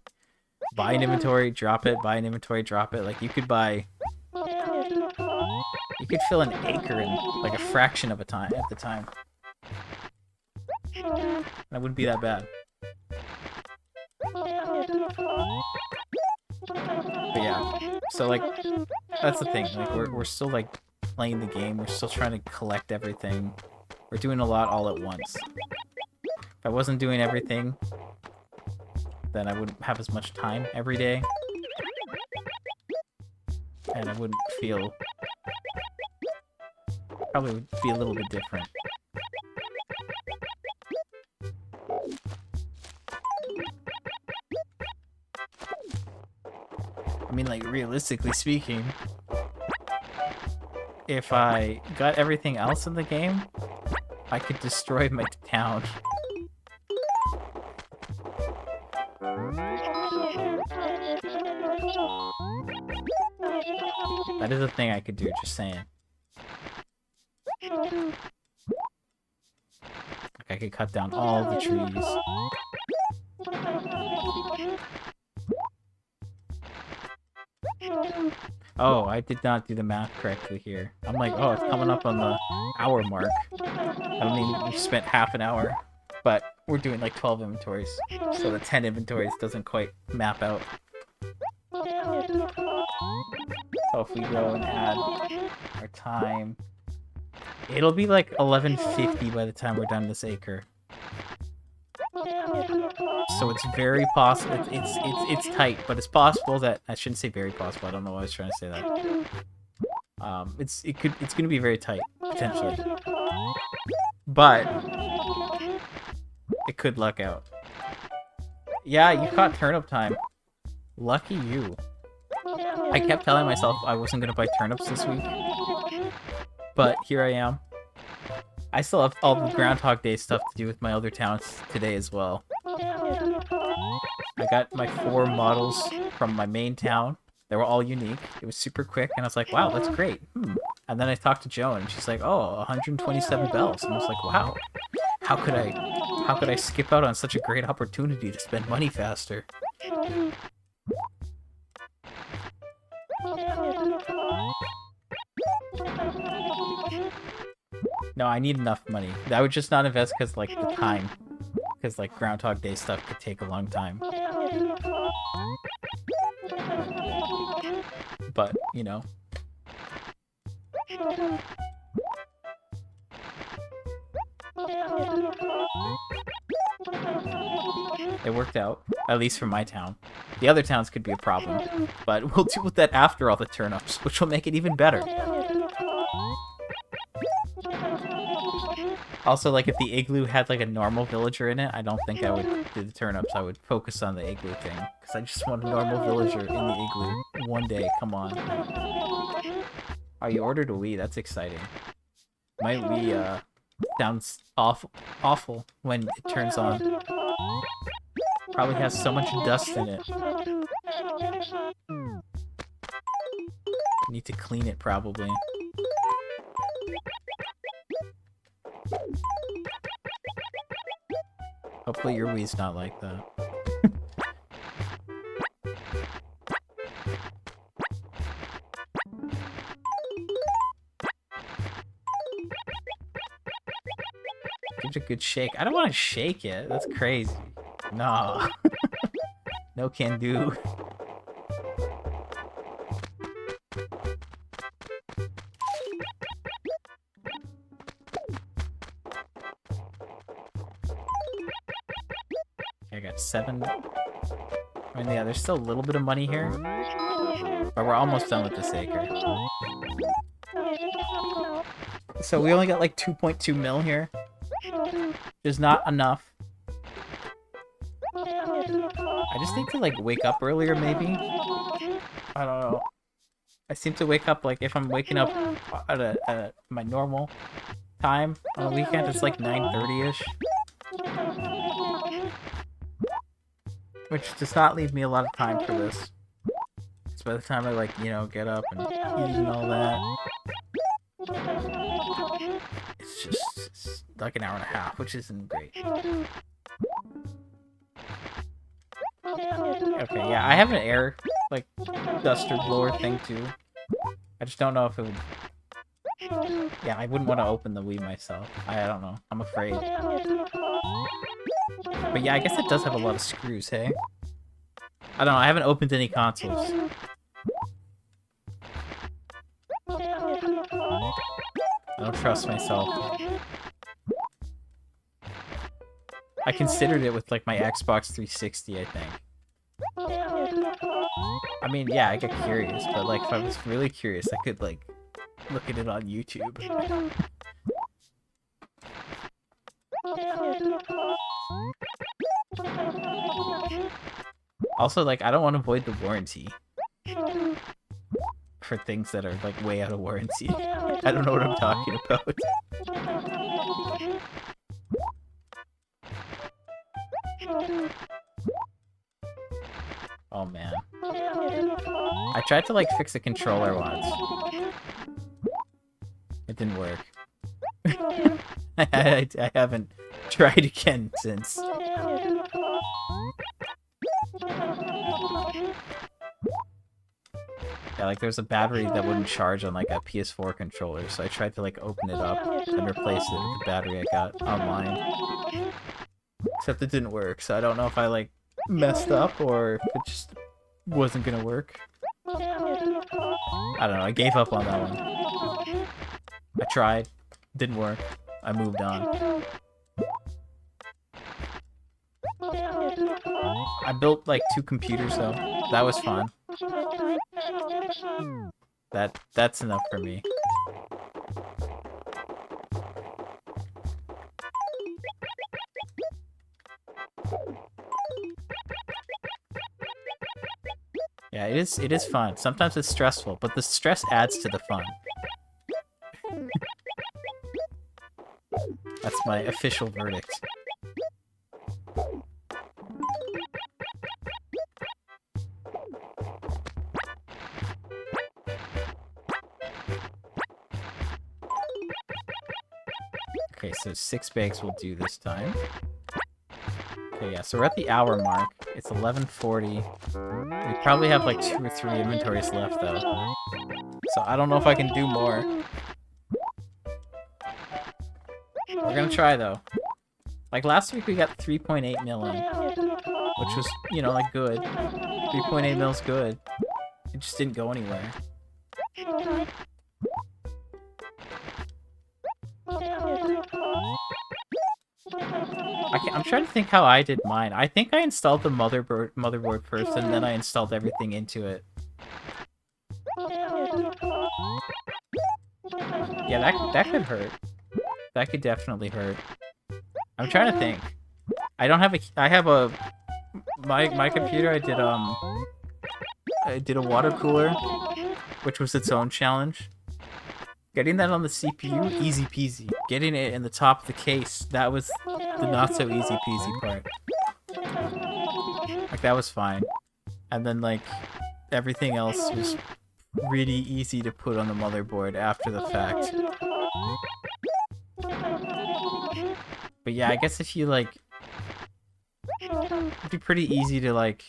buy an inventory, drop it, buy an inventory, drop it. Like, you could buy You could fill an acre in like a fraction of a time at the time. That wouldn't be that bad. But yeah, so like that's the thing. Like we're still like playing the game. We're still trying to collect everything. We're doing a lot all at once. If I wasn't doing everything, then I wouldn't have as much time every day. And I wouldn't feel... Probably would be a little bit different. I mean, like, realistically speaking, if I got everything else in the game, I could destroy my town. That is a thing I could do, just saying. Like, I could cut down all the trees. Oh, I did not do the math correctly here. I'm like, oh, it's coming up on the hour mark. I don't mean we spent half an hour, but we're doing like 12 inventories, so the 10 inventories doesn't quite map out. So if we go and add our time, it'll be like 11:50 by the time we're done this acre. So it's very possible. It's tight, but it's possible that I shouldn't say very possible. I don't know why I was trying to say that. It's gonna be very tight potentially, but it could luck out. Yeah, you caught turnip time. Lucky you. I kept telling myself I wasn't gonna buy turnips this week, but here I am. I still have all the Groundhog Day stuff to do with my other towns today as well. I got my 4 models from my main town. They were all unique. It was super quick, and I was like, wow, that's great. And then I talked to Joan, and she's like, oh, 127 bells. And I was like, wow, how could I skip out on such a great opportunity to spend money faster? No, I need enough money. I would just not invest because, like, the time. Because, like, Groundhog Day stuff could take a long time. But, you know. It worked out. At least for my town. The other towns could be a problem. But we'll deal with that after all the turnips, which will make it even better. Also, like, if the igloo had, like, a normal villager in it, I don't think I would do the turnips. I would focus on the igloo thing. Because I just want a normal villager in the igloo. One day, come on. Oh, you ordered a Wii. That's exciting. My Wii, sounds awful when it turns on. Probably has so much dust in it. Need to clean it, probably. Hopefully your Wii's not like that. Give it a good shake. I don't want to shake it. That's crazy. No. No can do. I got 7. I mean, yeah, there's still a little bit of money here. But we're almost done with this acre. So we only got like 2.2 mil here. There's not enough. I just need to like wake up earlier maybe. I don't know. I seem to wake up like if I'm waking up at my normal time on the weekend, it's like 9:30ish. Which does not leave me a lot of time for this. So by the time I, like, you know, get up and eat and all that, it's like an hour and a half, which isn't great. Okay, yeah, I have an air, like, duster blower thing, too. I just don't know if it would Yeah, I wouldn't want to open the Wii myself. I don't know. I'm afraid. But yeah, I guess it does have a lot of screws, hey? I don't know. I haven't opened any consoles. I don't trust myself. I considered it with like my Xbox 360, I think. I mean, yeah, I get curious, but like if I was really curious, I could like look at it on YouTube. Also, like, I don't want to void the warranty for things that are like way out of warranty. I don't know what I'm talking about. Oh man. I tried to like fix a controller once. It didn't work. I haven't tried again since. Yeah, like there's a battery that wouldn't charge on like a PS4 controller, so I tried to like open it up and replace it with the battery I got online. Except it didn't work, so I don't know if I like messed up or if it just wasn't gonna work. I don't know, I gave up on that one. I tried, didn't work, I moved on. I built like 2 computers though, that was fun. That's enough for me. Yeah, it is fun. Sometimes it's stressful, but the stress adds to the fun. That's my official verdict. Okay, so 6 bags will do this time. Okay, yeah, so we're at the hour mark. It's 11:40. We probably have like 2 or 3 inventories left, though. So I don't know if I can do more. We're gonna try, though. Like, last week we got 3.8 mil in, which was, you know, like, good. 3.8 mil's good. It just didn't go anywhere. I'm trying to think how I did mine. I think I installed the motherboard first, and then I installed everything into it. Yeah, that could hurt. That could definitely hurt. I'm trying to think. I don't have a. I have a. My computer. I did a water cooler, which was its own challenge. Getting that on the CPU, easy peasy. Getting it in the top of the case, that was the not so easy peasy part. Like, that was fine. And then, like, everything else was really easy to put on the motherboard after the fact. But yeah, I guess if you, like... It'd be pretty easy to, like,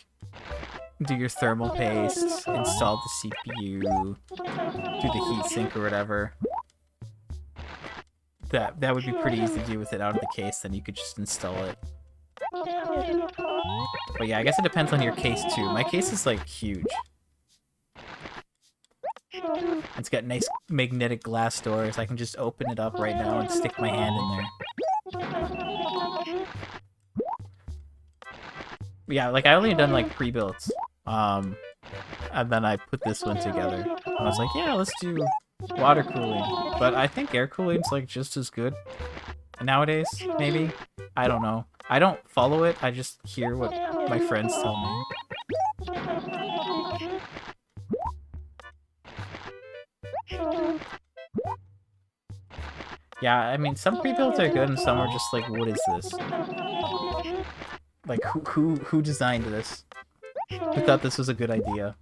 do your thermal paste, install the CPU, do the heatsink or whatever. That would be pretty easy to do with it out of the case, then you could just install it. But yeah, I guess it depends on your case too. My case is like huge. It's got nice magnetic glass doors. I can just open it up right now and stick my hand in there. But yeah, like I only done like pre-builds. And then I put this one together. And I was like, yeah, let's do water cooling. But I think air cooling's like just as good nowadays, maybe? I don't know. I don't follow it, I just hear what my friends tell me. Yeah, I mean, some pre-builds are good and some are just like, what is this? Like, who designed this? Who thought this was a good idea?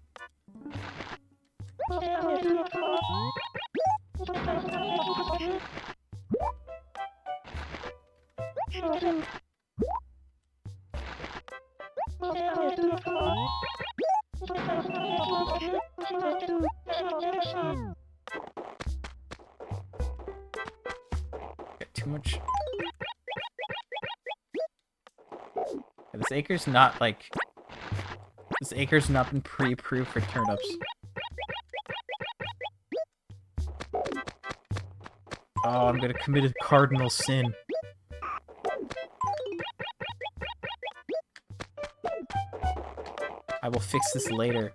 too much. Yeah, this acre's not like... This acre's not been pre-approved for turnips. Oh, I'm gonna commit a cardinal sin. I will fix this later.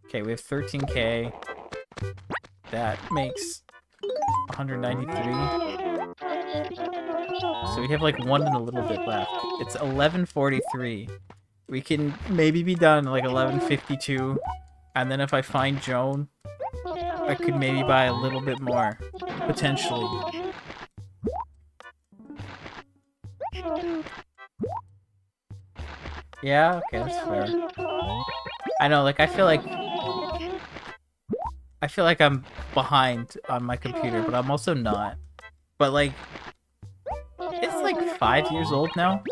Okay, we have 13k. That makes 193. So we have like 1 and a little bit left. It's 11:43. We can maybe be done like 11:52. And then if I find Joan, I could maybe buy a little bit more. Potentially. Yeah, okay, that's fair. I know, like, I feel like I'm behind on my computer, but I'm also not. But, like, it's, like, 5 years old now.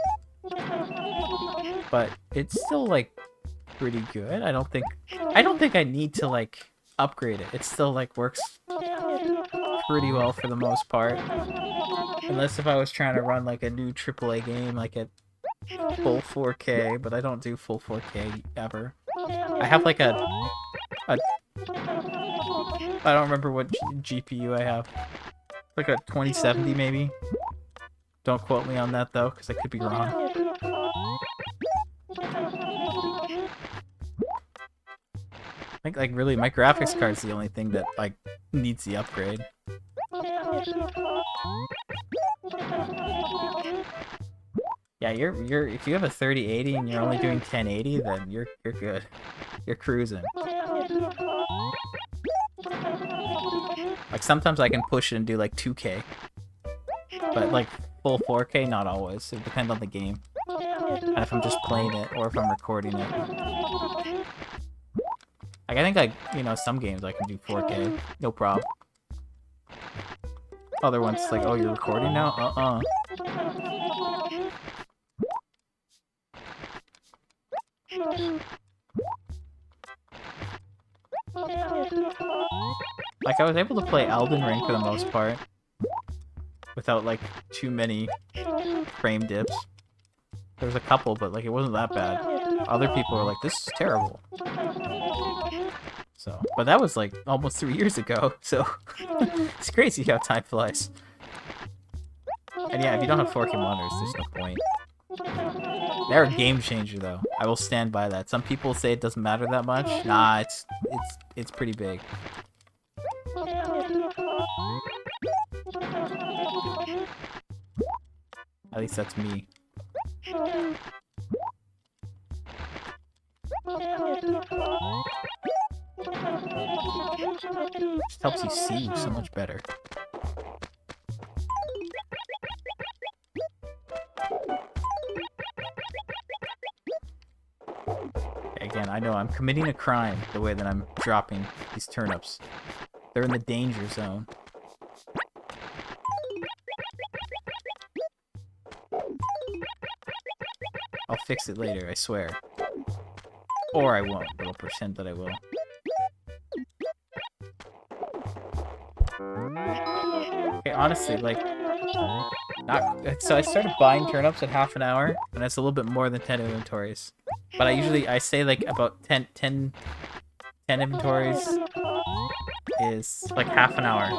But it's still, like, pretty good. I don't think I need to, like, upgrade it. It still, like, works pretty well for the most part. Unless if I was trying to run, like, a new AAA game, like, at full 4K, but I don't do full 4K ever. I have, like, I don't remember what GPU I have. Like a 2070, maybe? Don't quote me on that, though, because I could be wrong. I think, like, really, my graphics card's the only thing that, like, needs the upgrade. Yeah, you're if you have a 3080 and you're only doing 1080, then you're good. You're cruising. Like, sometimes I can push it and do, like, 2K. But, like, full 4K, not always. It depends on the game. And if I'm just playing it, or if I'm recording it. Like, I think, like, you know, some games I can do 4K. No problem. Other ones, like, oh, you're recording now? Like, I was able to play Elden Ring for the most part. Without, like, too many frame dips. There was a couple, but, like, it wasn't that bad. Other people were like, this is terrible. So, but that was, like, almost 3 years ago, so... It's crazy how time flies. And yeah, if you don't have 4K monitors, there's no point. They're a game changer, though. I will stand by that. Some people say it doesn't matter that much. Nah, it's pretty big. At least that's me. Just helps you see so much better. Again, I know I'm committing a crime the way that I'm dropping these turnips. They're in the danger zone. I'll fix it later, I swear. Or I won't, but I'll pretend that I will. Okay, honestly, like... So I started buying turnips at half an hour, and it's a little bit more than 10 inventories. But I say like about 10 inventories is like half an hour.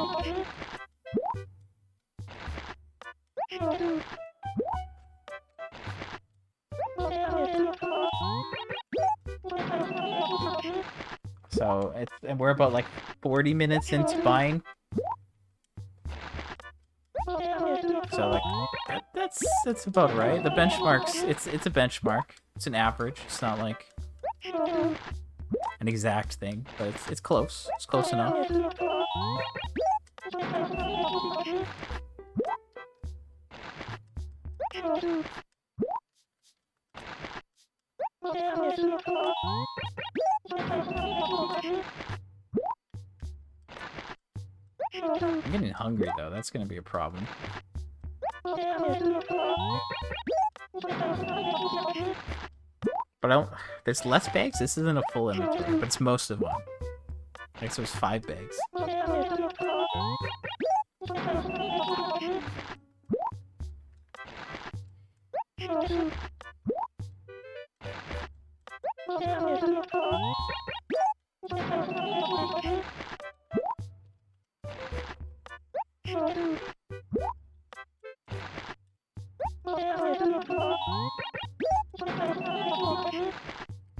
So and we're about like 40 minutes into buying. So like that's about right. The benchmarks, it's a benchmark. It's an average. It's not like an exact thing, but it's close. It's close enough. I'm getting hungry though. That's gonna be a problem. But I don't... There's less bags? This isn't a full inventory, but it's most of them. I guess it was 5 bags.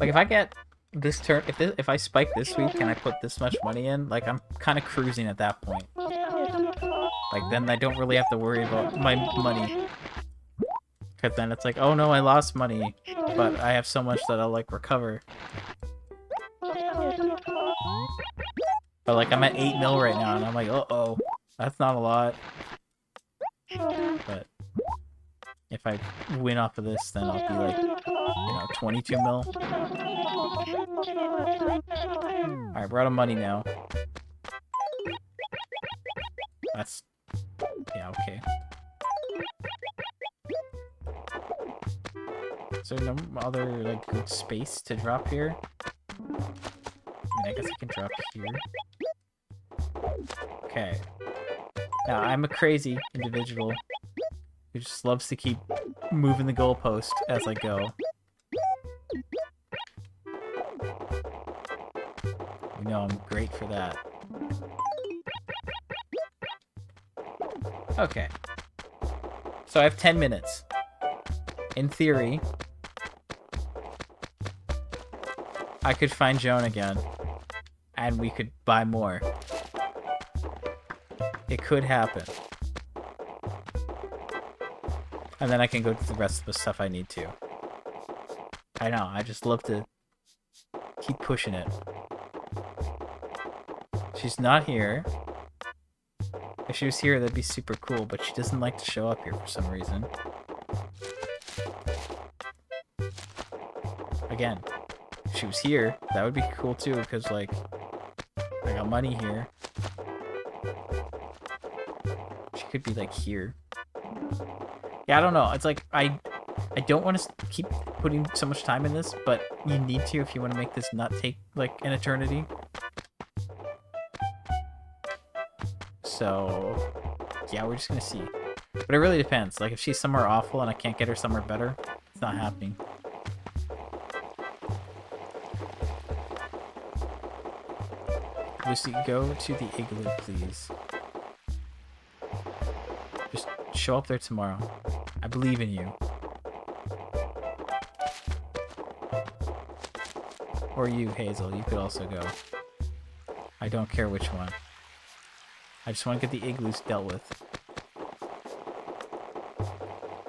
Like, if I get this turn, if I spike this week and I put this much money in, like, I'm kind of cruising at that point. Like, then I don't really have to worry about my money. Because then it's like, oh no, I lost money, but I have so much that I'll, like, recover. But, like, I'm at 8 mil right now, and I'm like, uh-oh, that's not a lot. But if I win off of this, then I'll be like, 22 mil. Alright, we're out of money now. That's... yeah, okay. Is there no other, like, good space to drop here? I mean, I guess I can drop here. Okay. Now, I'm a crazy individual who just loves to keep moving the goalpost as I go. You know I'm great for that. Okay. So I have 10 minutes. In theory, I could find Joan again, and we could buy more. It could happen. And then I can go to the rest of the stuff I need to. I know, I just love to keep pushing it. She's not here. If she was here, that'd be super cool, but she doesn't like to show up here for some reason. Again, if she was here, that would be cool too, because, like, I got money here. She could be, like, here. Yeah, I don't know. It's like, I don't want to keep putting so much time in this, but you need to if you want to make this not take, like, an eternity. So, yeah, we're just gonna see. But it really depends. Like, if she's somewhere awful and I can't get her somewhere better, it's not happening. Lucy, go to the igloo, please. Just show up there tomorrow. I believe in you. Or you, Hazel. You could also go. I don't care which one. I just want to get the igloos dealt with.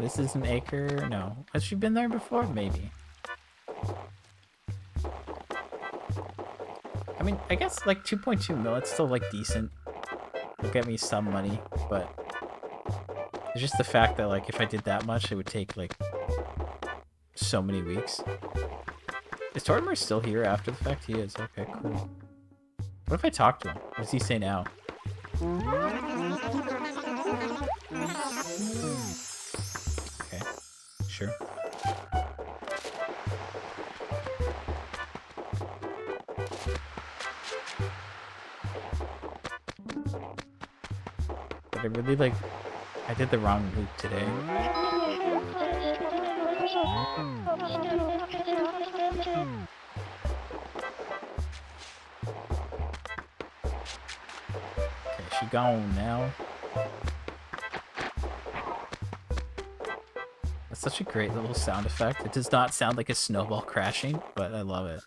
This is an acre? No. Has she been there before? Maybe. I mean, I guess, like, 2.2 mil, it's still, like, decent. It'll get me some money, but... it's just the fact that, like, if I did that much, it would take, like, so many weeks. Is Tortimer still here after the fact? He is. Okay, cool. What if I talk to him? What does he say now? Okay, sure. But I really, like, I did the wrong loop today. Okay, she gone now. That's such a great little sound effect. It does not sound like a snowball crashing, but I love it.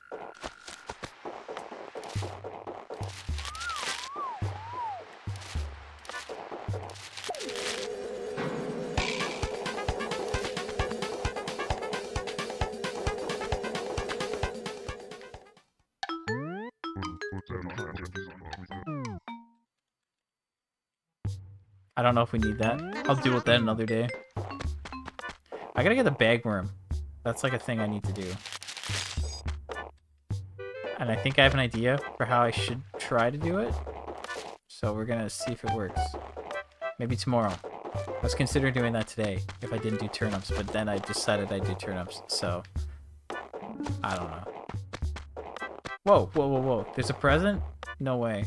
I don't know if we need that. I'll deal with that another day. I gotta get the bagworm. That's like a thing I need to do. And I think I have an idea for how I should try to do it. So we're gonna see if it works. Maybe tomorrow. I was considering doing that today if I didn't do turnips, but then I decided I'd do turnips, so... I don't know. Whoa, whoa, whoa, whoa. There's a present? No way.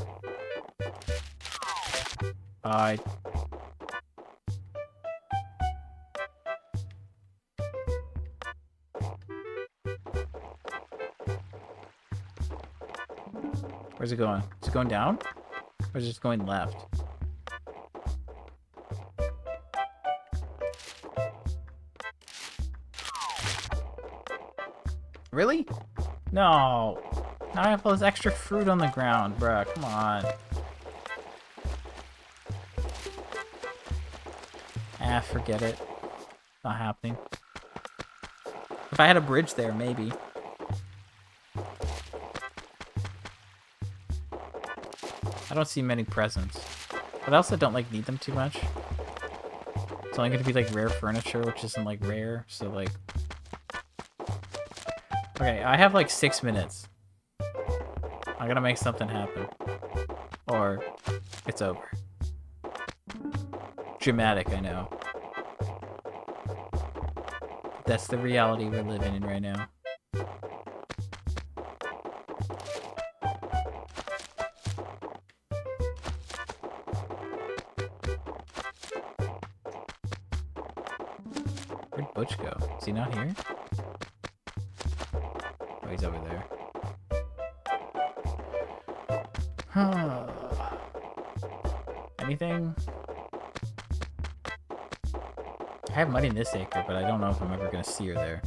Where's it going? Is it going down? Or is it just going left? Really? No! Now I have all this extra fruit on the ground, bruh. Come on. Ah, forget it. Not happening. If I had a bridge there, maybe. I don't see many presents. But I also don't, like, need them too much. It's only going to be, like, rare furniture, which isn't, like, rare. So, like... Okay, I have, like, 6 minutes. I'm gonna make something happen. Or it's over. Dramatic, I know. That's the reality we're living in right now. Where'd Butch go? Is he not here? Oh, he's over there. Anything? I have money in this acre, but I don't know if I'm ever gonna see her there.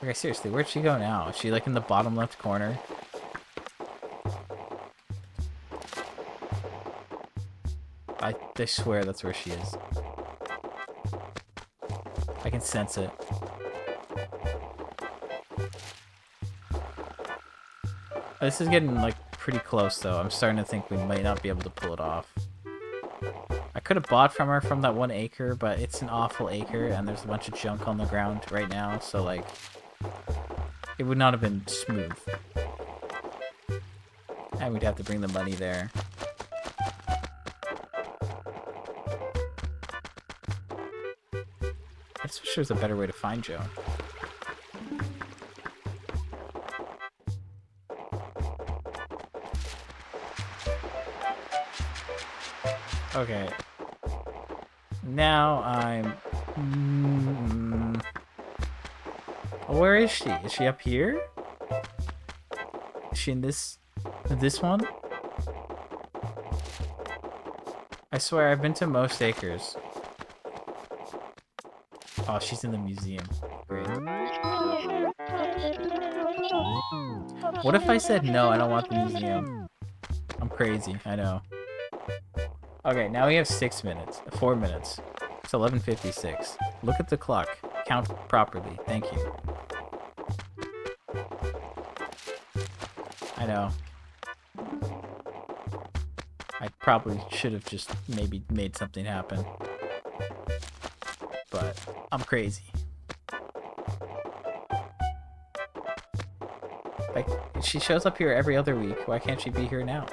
Okay, seriously, where'd she go now? Is she like in the bottom left corner? I swear that's where she is. I can sense it. This is getting like pretty close though. I'm starting to think we might not be able to pull it off. I could have bought from her from that 1 acre, but it's an awful acre and there's a bunch of junk on the ground right now, so like it would not have been smooth. And we'd have to bring the money there. I just wish there was a better way to find Joan. Okay. Now I'm... Where is she? Is she up here? Is she in this one? I swear I've been to most acres. Oh, she's in the museum. Great. What if I said no, I don't want the museum? I'm crazy, I know. Okay, now we have 6 minutes. 4 minutes. It's 11:56. Look at the clock. Count properly. Thank you. I know. I probably should have just maybe made something happen. But I'm crazy. Like, she shows up here every other week. Why can't she be here now?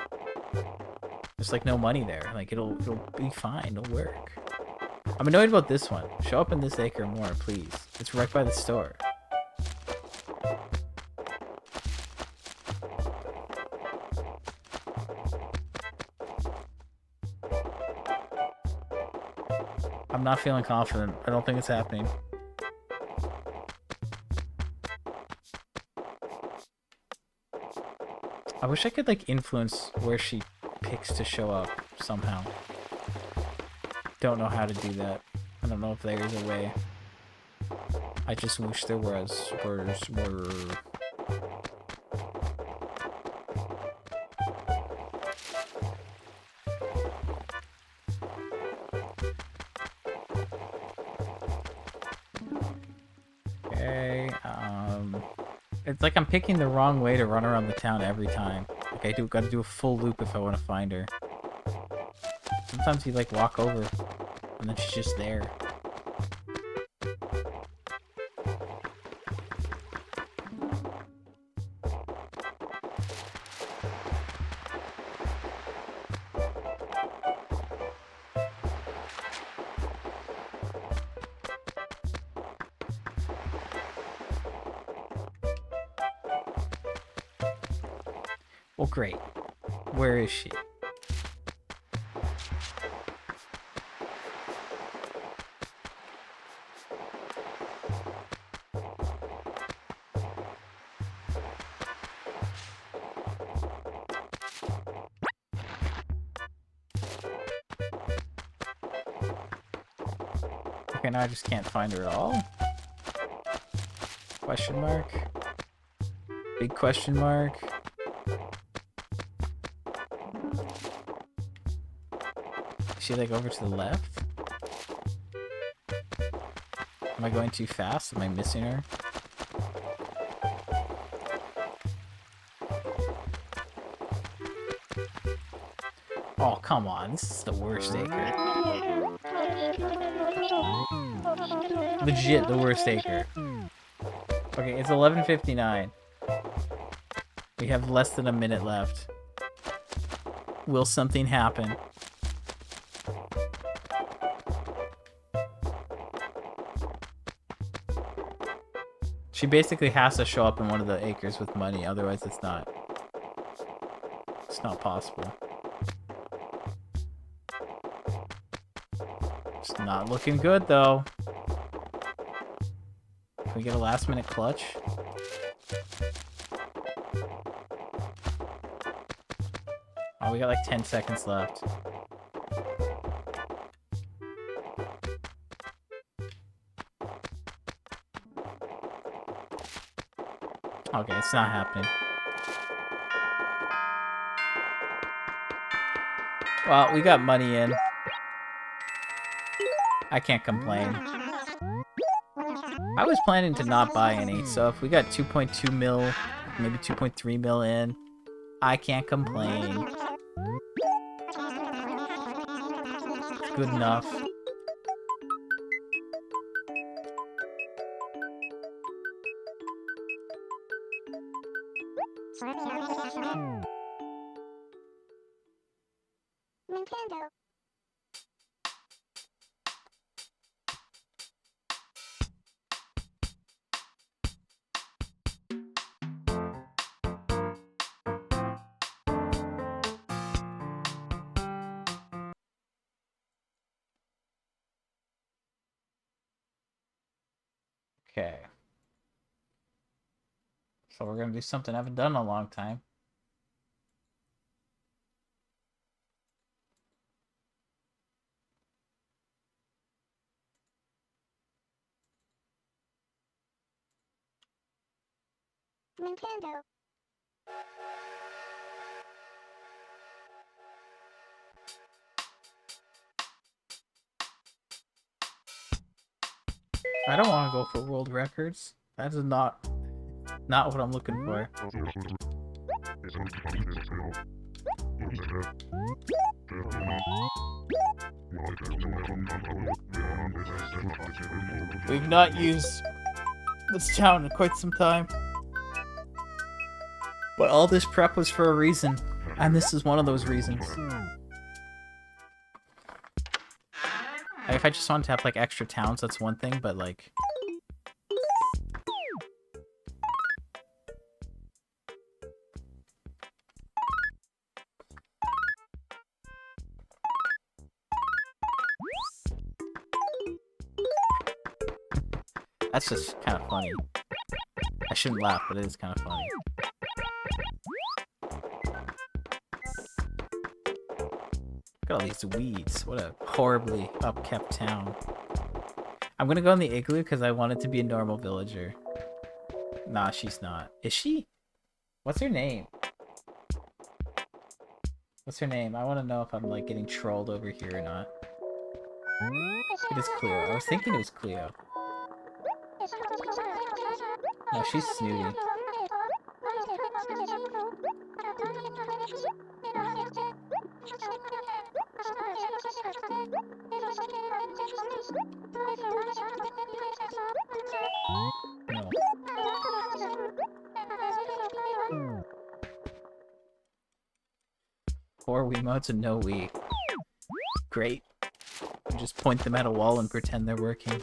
There's like no money there. Like it'll be fine. It'll work. I'm annoyed about this one. Show up in this acre more, please. It's right by the store. I'm not feeling confident. I don't think it's happening. I wish I could like influence where she picks to show up somehow. Don't know how to do that. I don't know if there is a way. I just wish there was. Okay, it's like I'm picking the wrong way to run around the town every time. Like I gotta do a full loop if I want to find her. Sometimes you like walk over and then she's just there. Well, great. Where is she? Okay, Okay, now I just can't find her at all? Question mark? Big question mark? Is she like over to the left? Am I going too fast? Am I missing her? Oh, come on. This is the worst acre. Legit the worst acre. Okay, it's 11:59. We have less than a minute left. Will something happen? She basically has to show up in one of the acres with money, otherwise it's not possible. It's not looking good though. Can we get a last minute clutch? Oh, we got like 10 seconds left. Okay, it's not happening. Well, we got money in. I can't complain. I was planning to not buy any, so if we got 2.2 mil, maybe 2.3 mil in, I can't complain. It's good enough. Nintendo. Okay. So we're gonna do something I haven't done in a long time. Nintendo. I don't want to go for world records. That is not what I'm looking for. We've not used this town in quite some time. But all this prep was for a reason, and this is one of those reasons. Like, if I just wanted to have like extra towns, that's one thing, but like... That's just kind of funny. I shouldn't laugh, but it is kind of funny. Look at all these weeds. What a horribly upkept town. I'm gonna go in the igloo because I want it to be a normal villager. Nah, she's not. Is she? What's her name? What's her name? I want to know if I'm like getting trolled over here or not. It is Cleo. I was thinking it was Cleo. No, she's snooty. No. Four Wiimotes and no Wii. Great. You just point them at a wall and pretend they're working.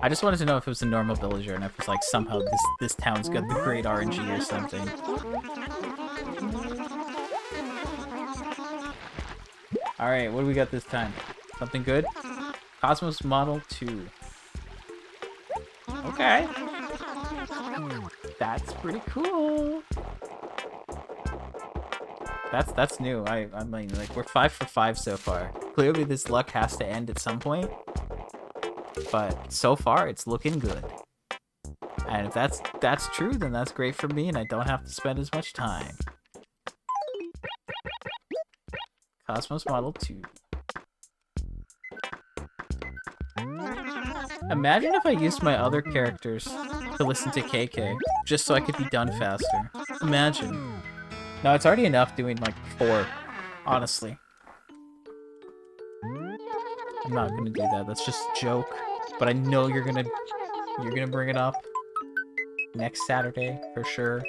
I just wanted to know if it was a normal villager and if it's like somehow this town's got the great RNG or something. Alright, what do we got this time? Something good? Cosmos Model 2. Okay. That's pretty cool. That's new. I mean, like, we're 5 for 5 so far. Clearly this luck has to end at some point. But so far it's looking good. And if that's true, then that's great for me and I don't have to spend as much time. Cosmos Model 2. Imagine if I used my other characters to listen to KK, just so I could be done faster. Imagine. No, it's already enough doing like 4, honestly. I'm not gonna do that. That's just a joke. But I know you're gonna bring it up next Saturday for sure.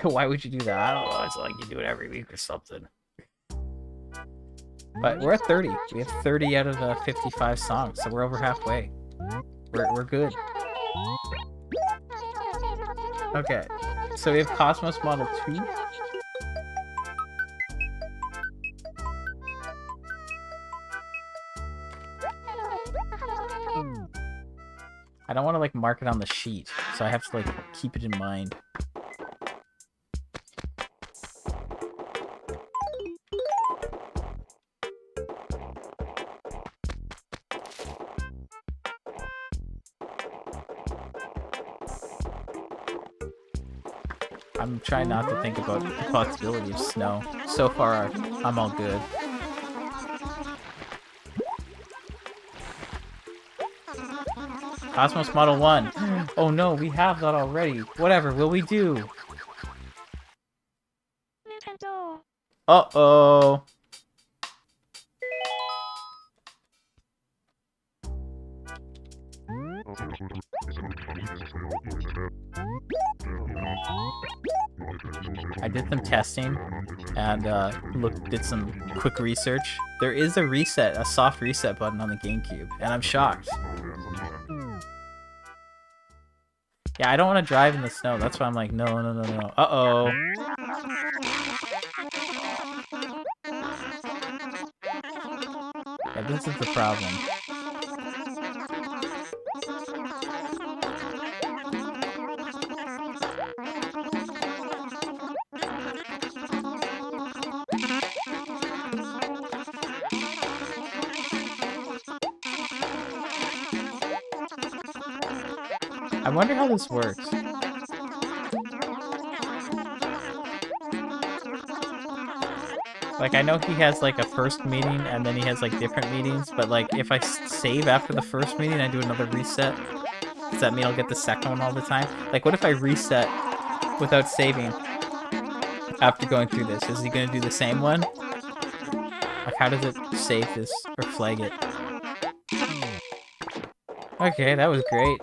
Why would you do that? I don't know. It's like you do it every week or something. But we're at 30. We have 30 out of 55 songs, so we're over halfway. We're good. Okay, so we have Cosmos Model 2. I don't want to like mark it on the sheet, so I have to like keep it in mind. I'm trying not to think about the possibility of snow. So far, I'm all good. Cosmos Model 1. Oh no, we have that already. Whatever, will we do? Uh-oh. I did some testing and did some quick research. There is a soft reset button on the GameCube, and I'm shocked. Yeah, I don't want to drive in the snow. That's why I'm like, no. Uh-oh. Yeah, this is the problem. I wonder how this works. Like, I know he has, like, a first meeting, and then he has, like, different meetings, but, like, if I save after the first meeting, I do another reset, does that mean I'll get the second one all the time? Like, what if I reset without saving after going through this? Is he gonna do the same one? Like, how does it save this, or flag it? Okay, that was great.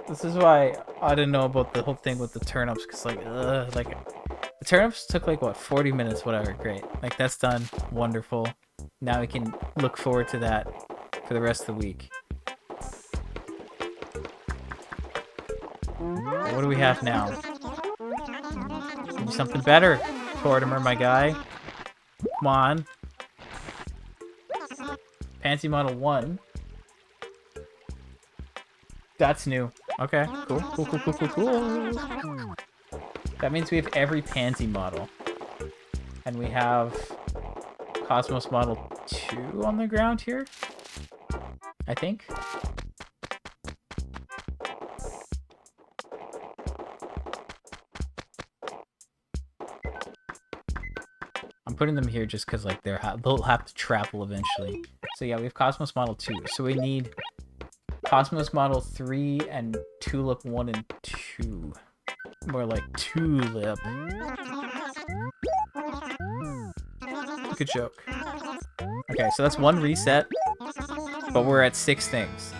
This is why I didn't know about the whole thing with the turnips, because, like, the turnips took, like, what, 40 minutes, whatever, great. Like, that's done, wonderful. Now we can look forward to that for the rest of the week. What do we have now? Give me something better, Tortimer, my guy. Come on. Pansy Model 1. That's new. Okay, cool. That means we have every Pansy model. And we have Cosmos Model 2 on the ground here, I think. I'm putting them here just because, like, they'll have to travel eventually. So yeah, we have Cosmos Model 2. So we need Cosmos Model 3 and Tulip 1 and 2. More like Tulip. Good joke. Okay, so that's one reset, but we're at 6 things.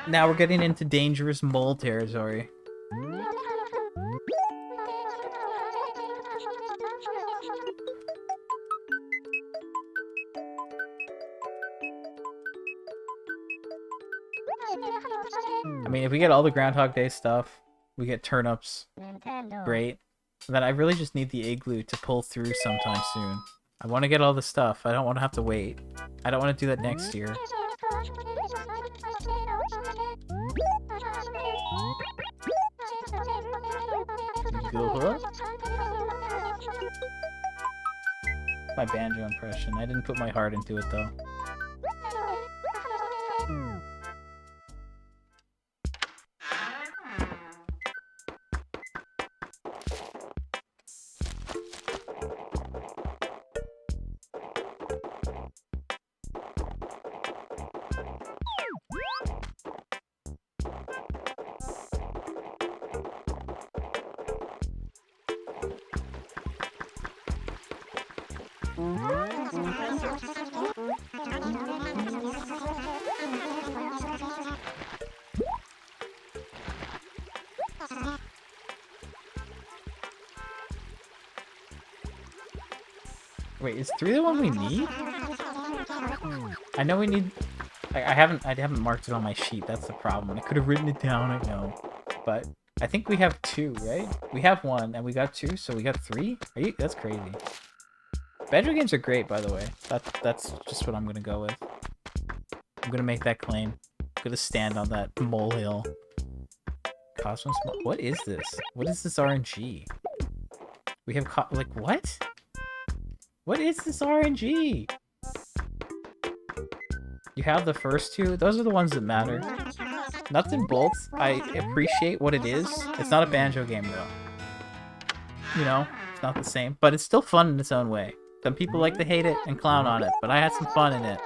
Now we're getting into dangerous mole territory. I mean, if we get all the Groundhog Day stuff, we get turnips. Nintendo. Great. That I really just need the igloo to pull through sometime soon. I want to get all the stuff. I don't want to have to wait. I don't want to do that next year. My banjo impression. I didn't put my heart into it though. Wait, is 3 the one we need? I know we need... I haven't marked it on my sheet. That's the problem. I could have written it down, I know. But I think we have 2, right? We have 1 and we got 2, so we got 3? That's crazy. Banjo games are great, by the way. That's just what I'm gonna go with. I'm gonna make that claim. I'm gonna stand on that molehill. Cosmos... What is this? What is this RNG? We have like, what? What is this RNG? You have the first 2? Those are the ones that matter. Nuts and bolts, I appreciate what it is. It's not a banjo game, though. You know, it's not the same. But it's still fun in its own way. Some people like to hate it and clown on it, but I had some fun in it.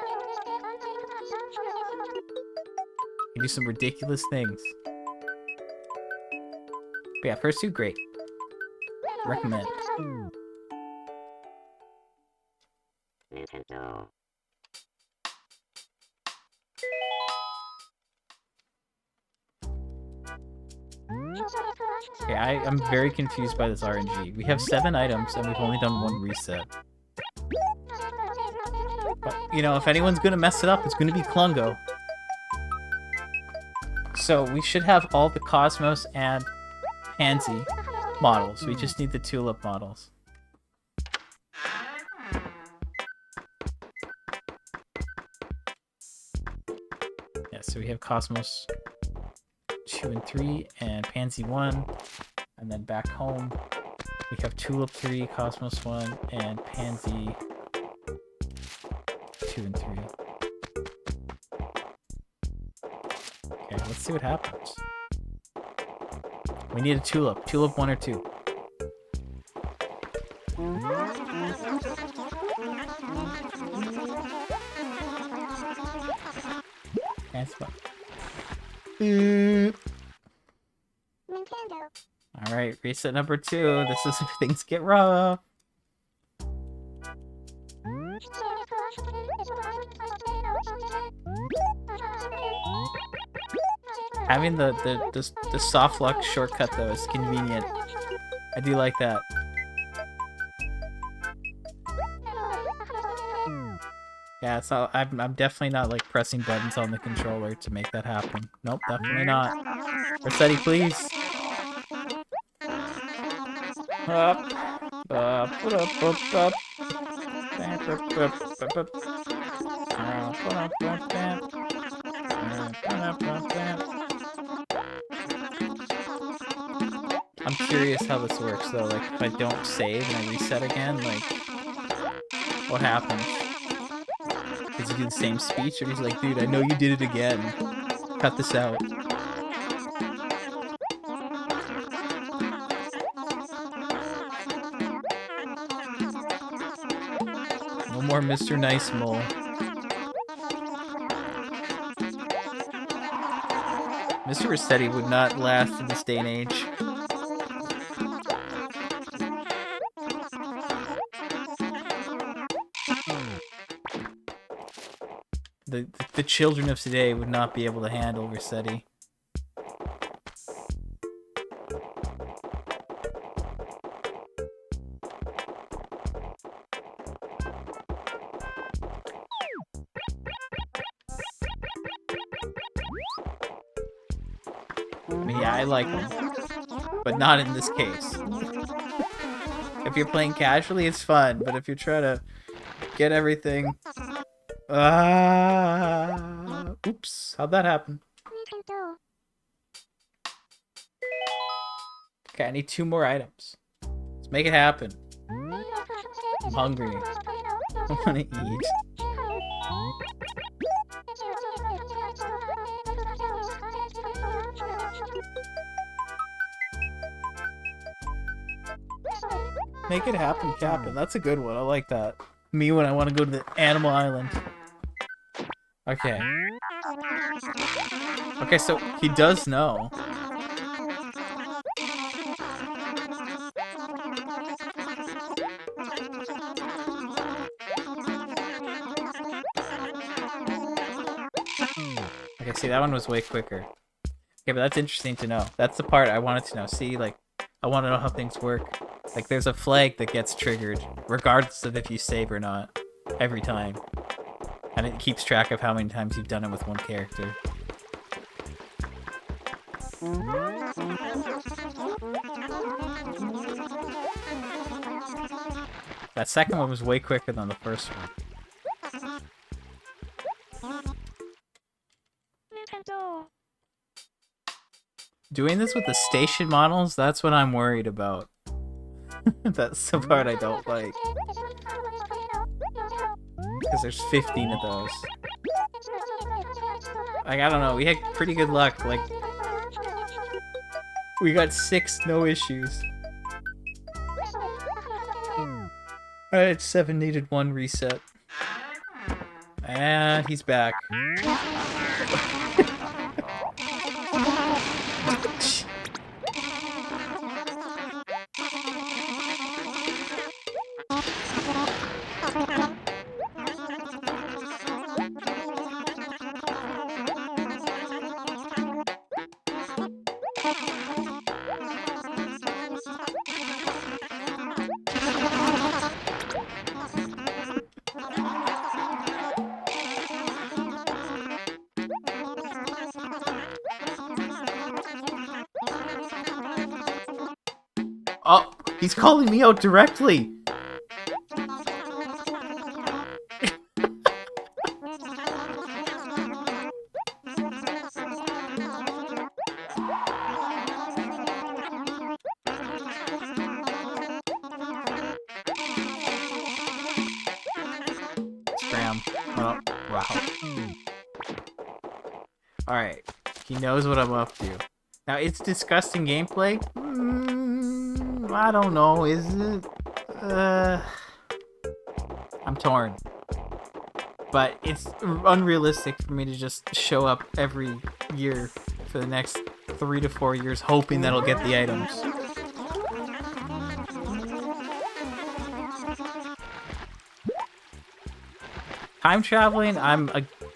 You do some ridiculous things. But yeah, first 2, great. Recommend. Okay, I'm very confused by this RNG. We have 7 items and we've only done 1 reset. But, you know, if anyone's gonna mess it up, it's gonna be Klungo. So we should have all the Cosmos and Pansy models. We just need the Tulip models. Yeah, so we have Cosmos 2 and 3 and Pansy 1, and then back home we have Tulip 3, Cosmos 1, and Pansy 2 and 3. Okay, let's see what happens. We need a Tulip. Tulip 1 or 2. And spot. Nintendo. Alright, reset number 2. This is where things get rough. Having the soft lock shortcut though is convenient. I do like that. Yeah, so I'm definitely not like pressing buttons on the controller to make that happen. Nope, definitely not. Rossetti, please. Up. I'm curious how this works though, like if I don't save and I reset again, like what happens? Does he do the same speech or he's like, dude, I know you did it again. Cut this out. No more Mr. Nice Mole. Mr. Rossetti would not last in this day and age. The children of today would not be able to handle Rossetti. I mean, yeah, I like him, but not in this case. If you're playing casually, it's fun, but if you're trying to get everything... Oops, how'd that happen? Nintendo. Okay, I need 2 more items. Let's make it happen. I'm hungry. I wanna eat. Make it happen, Captain. That's a good one. I like that. Me when I want to go to the Animal Island. Okay. Okay, so he does know. Okay, see, that one was way quicker. Okay, but that's interesting to know. That's the part I wanted to know. See, like, I want to know how things work. Like, there's a flag that gets triggered, regardless of if you save or not, every time. And it keeps track of how many times you've done it with one character. That second one was way quicker than the first one. Nintendo. Doing this with the station models, that's what I'm worried about. That's the part I don't like. Because there's 15 of those. Like, I don't know, we had pretty good luck. Like, we got 6, no issues. I had 7, needed 1 reset. And he's back. Oh, he's calling me out directly. Scram. Oh, wow. Alright. He knows what I'm up to. Now, it's disgusting gameplay. I don't know. Is it? I'm torn. But it's unrealistic for me to just show up every year for the next 3 to 4 years hoping that I'll get the items. Time traveling,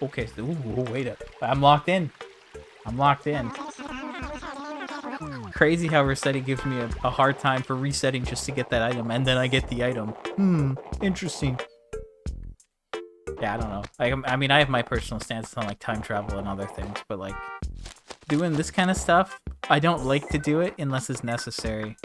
okay, so, wait up. I'm locked in. I'm locked in. Crazy how resetting gives me a hard time for resetting just to get that item, and then I get the item. Interesting. Yeah, I don't know. I mean, I have my personal stance on like time travel and other things, but like doing this kind of stuff, I don't like to do it unless it's necessary.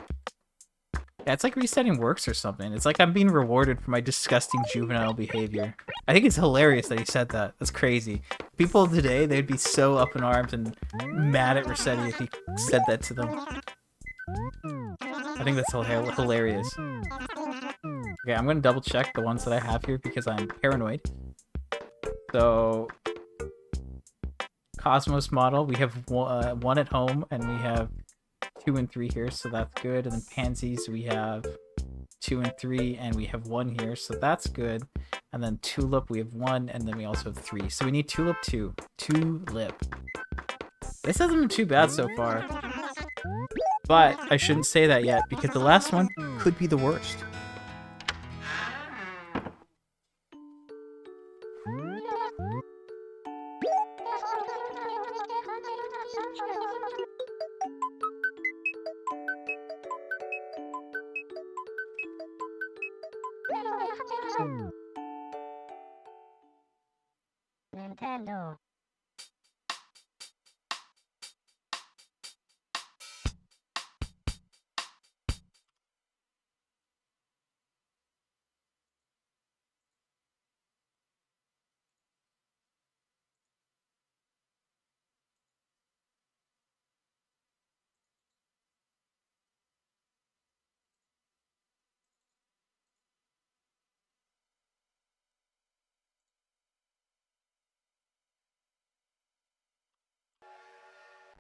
Yeah, it's like resetting works or something. It's like I'm being rewarded for my disgusting juvenile behavior. I think it's hilarious that he said that. That's crazy. People today, they'd be so up in arms and mad at Rossetti if he said that to them. I think that's hilarious. Okay, I'm gonna double check the ones that I have here because I'm paranoid. So, Cosmos model, we have 1 at home and we have 2 and 3 here, so that's good. And then Pansies, we have 2 and 3, and we have 1 here, so that's good. And then Tulip, we have 1, and then we also have 3. So we need Tulip 2. Tulip. This hasn't been too bad so far. But I shouldn't say that yet, because the last one could be the worst. Nintendo.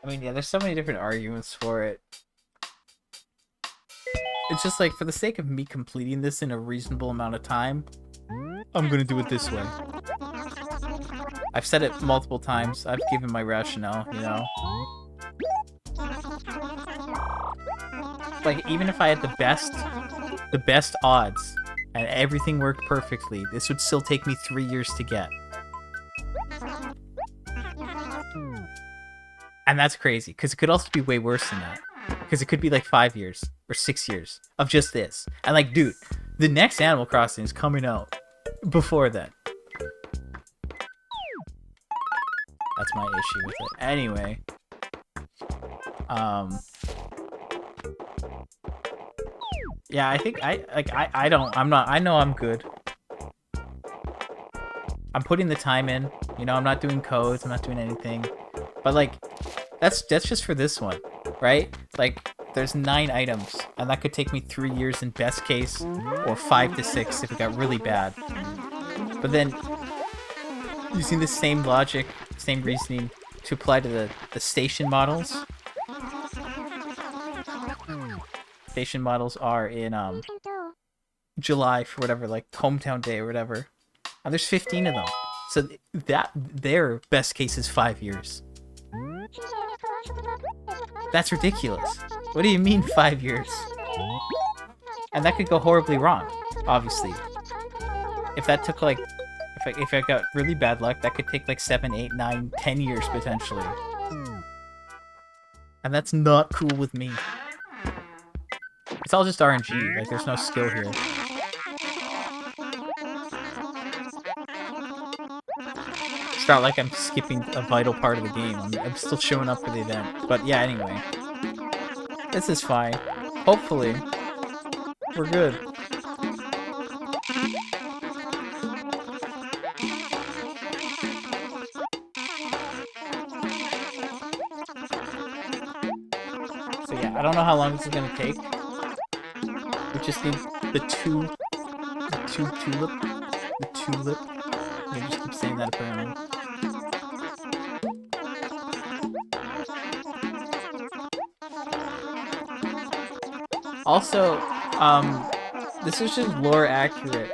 I mean, yeah, there's so many different arguments for it. It's just like, for the sake of me completing this in a reasonable amount of time, I'm gonna do it this way. I've said it multiple times. I've given my rationale, you know? Like, even if I had the best odds, and everything worked perfectly, this would still take me 3 years to get. And that's crazy, because it could also be way worse than that. Because it could be like 5 years or 6 years of just this. And like, dude, the next Animal Crossing is coming out before then. That's my issue with it. Anyway. Yeah, I think I know I'm good. I'm putting the time in. You know, I'm not doing codes, I'm not doing anything. But like, that's just for this one, right? Like, there's 9 items, and that could take me 3 years in best case, or 5 to 6 if it got really bad. But then, using the same logic, same reasoning to apply to the station models. Station models are in July for whatever, like hometown day or whatever. And there's 15 of them. So that their best case is 5 years. That's ridiculous. What do you mean 5 years? And that could go horribly wrong, obviously. If that took like, if I got really bad luck, that could take like 7, 8, 9, 10 years potentially. And that's not cool with me. It's all just RNG, like there's no skill here. It's not like I'm skipping a vital part of the game. I'm still showing up for the event. But yeah, anyway. This is fine. Hopefully. We're good. So yeah, I don't know how long this is gonna take. We just need the tulip. The tulip. I just keep saying that apparently. Also, this is just lore accurate.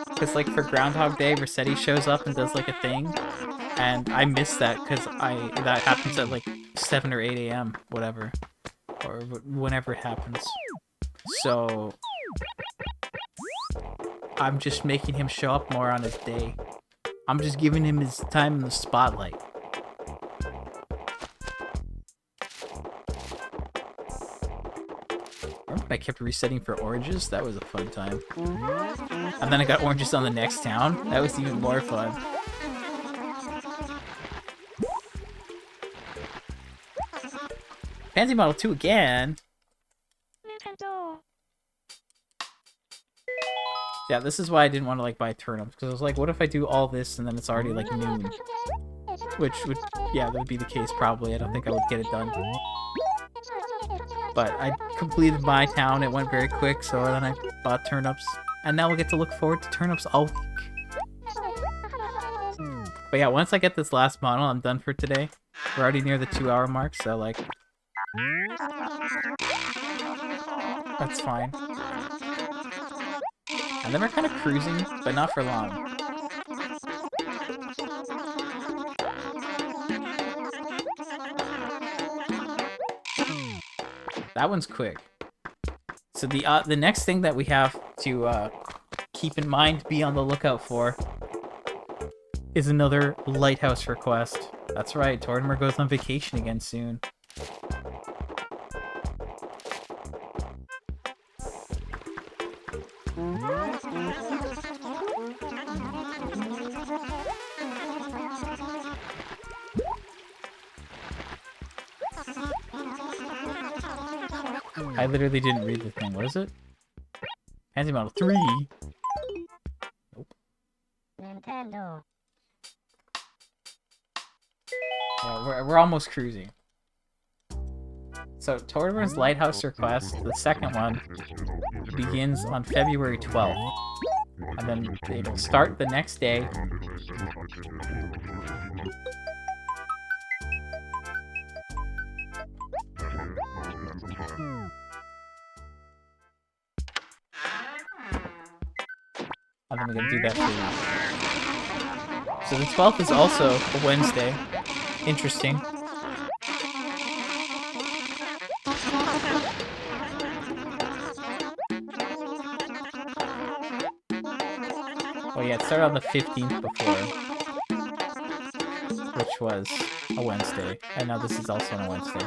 Because like for Groundhog Day, Rossetti shows up and does like a thing. And I miss that because that happens at like 7 or 8 a.m. whatever. Or whenever it happens. So I'm just making him show up more on his day. I'm just giving him his time in the spotlight. Remember when I kept resetting for oranges? That was a fun time. And then I got oranges on the next town. That was even more fun. Pansy Model 2 again. Yeah, this is why I didn't want to like buy turnips, because I was like, what if I do all this and then it's already like noon? Which would, yeah, that would be the case probably. I don't think I would get it done. But I completed my town, it went very quick, so then I bought turnips. And now we'll get to look forward to turnips all week. But yeah, once I get this last model, I'm done for today. We're already near the 2-hour mark, so like... that's fine. And then we're kind of cruising, but not for long. That one's quick. So the next thing that we have to keep in mind, be on the lookout for, is another lighthouse request. That's right, Tortimer goes on vacation again soon. I literally didn't read the thing. What is it? Pansy Model 3? Nope. Nintendo. Yeah, we're almost cruising. So, Tortimer's Lighthouse request, the second one, begins on February 12th. And then it'll start the next day. And then we're gonna do that for. So the 12th is also a Wednesday. Interesting. Oh yeah, it started on the 15th before, which was a Wednesday, and now this is also on a Wednesday.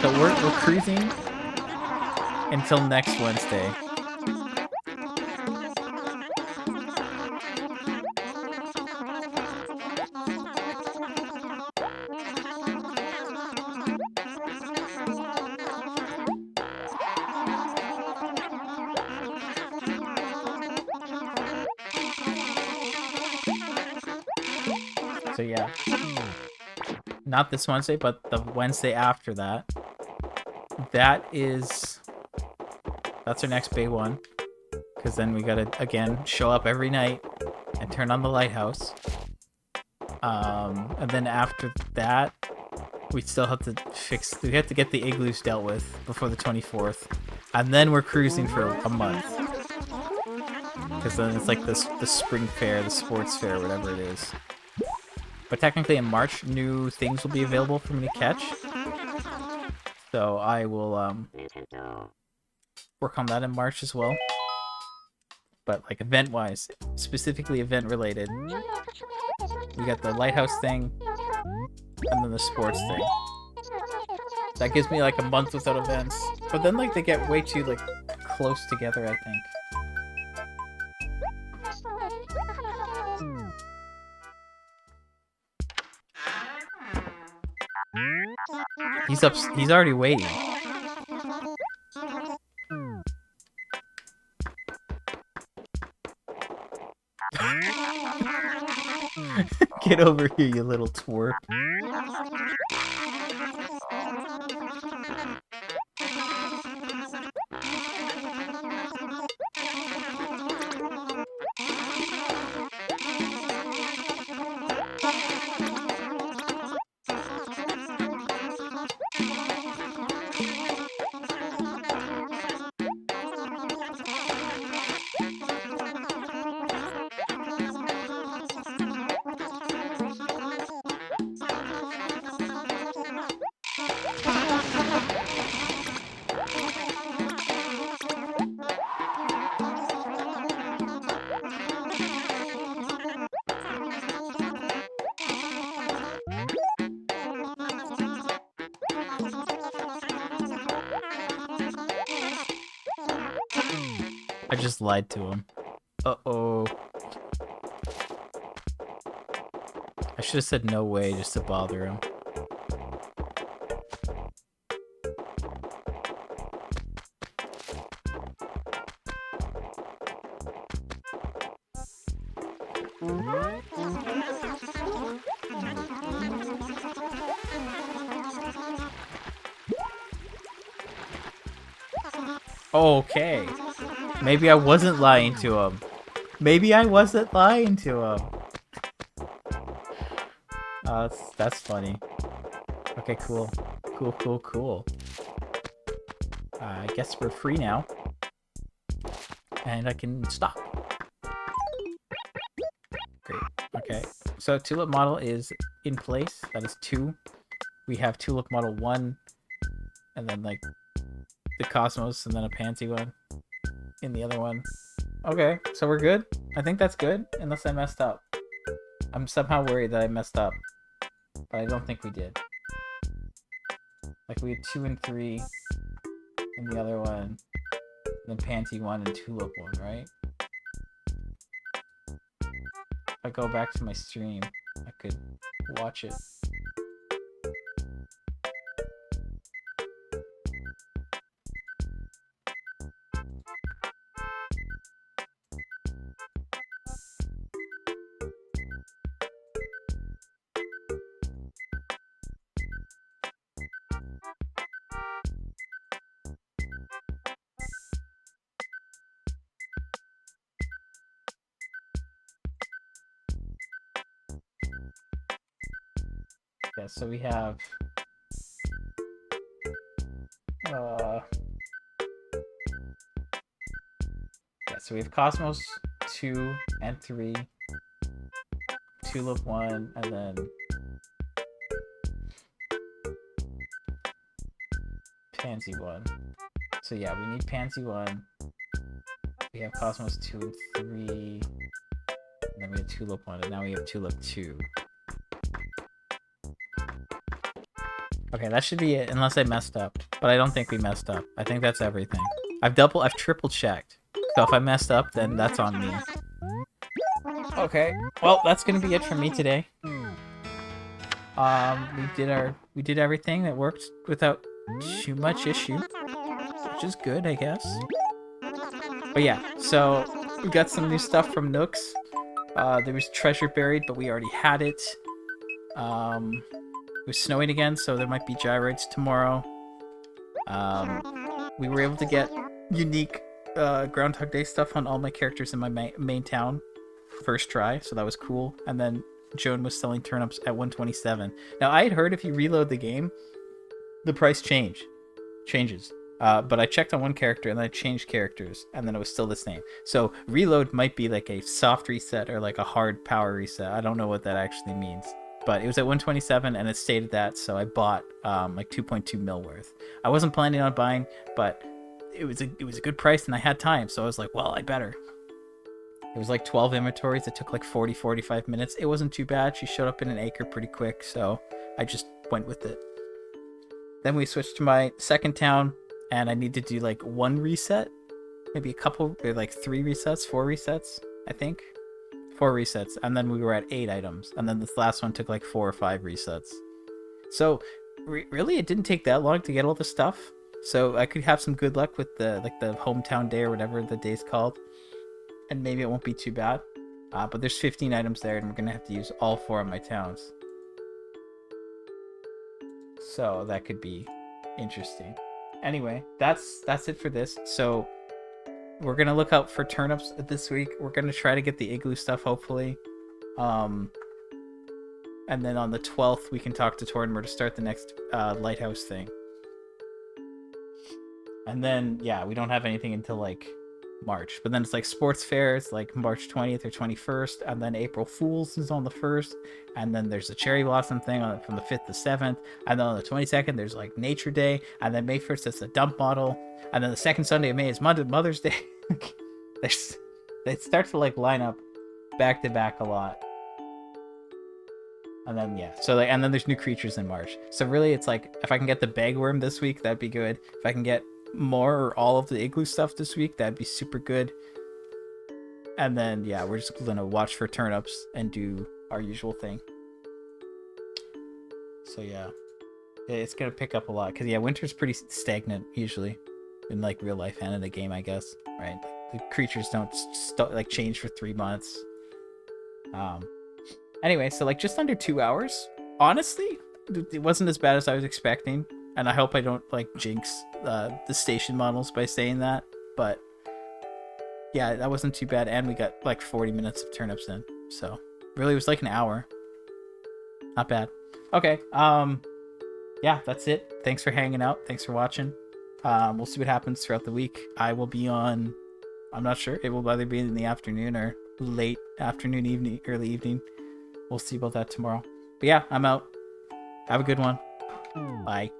So we're cruising until next Wednesday. So yeah, not this Wednesday, but the Wednesday after that. That's our next big one, because then we gotta again show up every night and turn on the lighthouse. And then after that, we still have to we have to get the igloos dealt with before the 24th, and then we're cruising for a month. Because then it's like the spring fair, the sports fair, whatever it is. But technically in March, new things will be available for me to catch. So I will work on that in March as well. But like event-wise, specifically event-related, we got the lighthouse thing, and then the sports thing. That gives me like a month without events. But then like they get way too like close together, I think. He's already waiting. Get over here, you little twerp. I just lied to him. Uh-oh. I should have said no way just to bother him. Okay. Maybe I wasn't lying to him. Maybe I wasn't lying to him. That's funny. Okay, cool. Cool. I guess we're free now. And I can stop. Great. Okay. So tulip model is in place. That is 2. We have tulip model 1. And then like the Cosmos and then a Pansy one in the other one. Okay, so we're good? I think that's good, unless I messed up. I'm somehow worried that I messed up. But I don't think we did. Like we had 2 and 3 in the other one. And then Pansy 1 and Tulip 1, right? If I go back to my stream, I could watch it. Yeah, so we have yeah, so we have Cosmos 2 and 3, Tulip 1, and then Pansy 1. So yeah, we need Pansy 1. We have Cosmos 2 and 3. And then we have Tulip 1, and now we have Tulip 2. Okay, that should be it, unless I messed up. But I don't think we messed up. I think that's everything. I've triple checked. So if I messed up, then that's on me. Okay, well, that's gonna be it for me today. We did everything that worked without too much issue, which is good, I guess. But yeah, so we got some new stuff from Nooks. There was treasure buried, but we already had it. It was snowing again, so there might be gyroids tomorrow. We were able to get unique Groundhog Day stuff on all my characters in my main town first try, so that was cool. And then Joan was selling turnips at 127. Now, I had heard if you reload the game, the price changes. But I checked on one character and then I changed characters, and then it was still the same. So reload might be like a soft reset or like a hard power reset. I don't know what that actually means. But it was at 127 and it stated that, so I bought like 2.2 mil worth. I wasn't planning on buying, but it was a good price and I had time, so I was like, well, I better. It was like 12 inventories. It took like 45 minutes. It wasn't too bad. She showed up in an acre pretty quick, so I just went with it. Then we switched to my second town, and I need to do like one reset, maybe a couple, like 3 resets, 4 resets, I think. 4 resets, and then we were at 8 items, and then this last one took like 4 or 5 resets. So really, it didn't take that long to get all the stuff. So I could have some good luck with the hometown day or whatever the day's called, and maybe it won't be too bad. But there's 15 items there, and we're gonna have to use all 4 of my towns. So that could be interesting. Anyway, that's it for this. So we're gonna look out for turnips this week. We're gonna try to get the igloo stuff, hopefully. And then on the 12th, we can talk to Tordenmer to start the next lighthouse thing. And then, yeah, we don't have anything until like March. But then it's like sports fairs, like March 20th or 21st, and then April Fools is on the 1st, and then there's the cherry blossom thing from the 5th to 7th, and then on the 22nd there's like Nature Day, and then May 1st it's the dump model, and then the second Sunday of May is Mother's Day. They start to like line up back to back a lot. And then yeah, so like, and then there's new creatures in March. So really it's like, if I can get the bagworm this week, that'd be good. If I can get more or all of the igloo stuff this week, that'd be super good. And then yeah, we're just gonna watch for turnips and do our usual thing. So yeah, it's gonna pick up a lot, because yeah, winter's pretty stagnant usually in like real life and in the game, I guess, right? The creatures don't like change for 3 months. Anyway, so like just under 2 hours. Honestly, it wasn't as bad as I was expecting, and I hope I don't like jinx the station models by saying that, but yeah, that wasn't too bad, and we got like 40 minutes of turnips in, so really it was like an hour. Not bad. Okay, yeah, that's it. Thanks for hanging out. Thanks for watching. We'll see what happens throughout the week. I will be on, I'm not sure, it will either be in the afternoon or late afternoon, evening, early evening. We'll see about that tomorrow. But yeah, I'm out. Have a good one. Bye.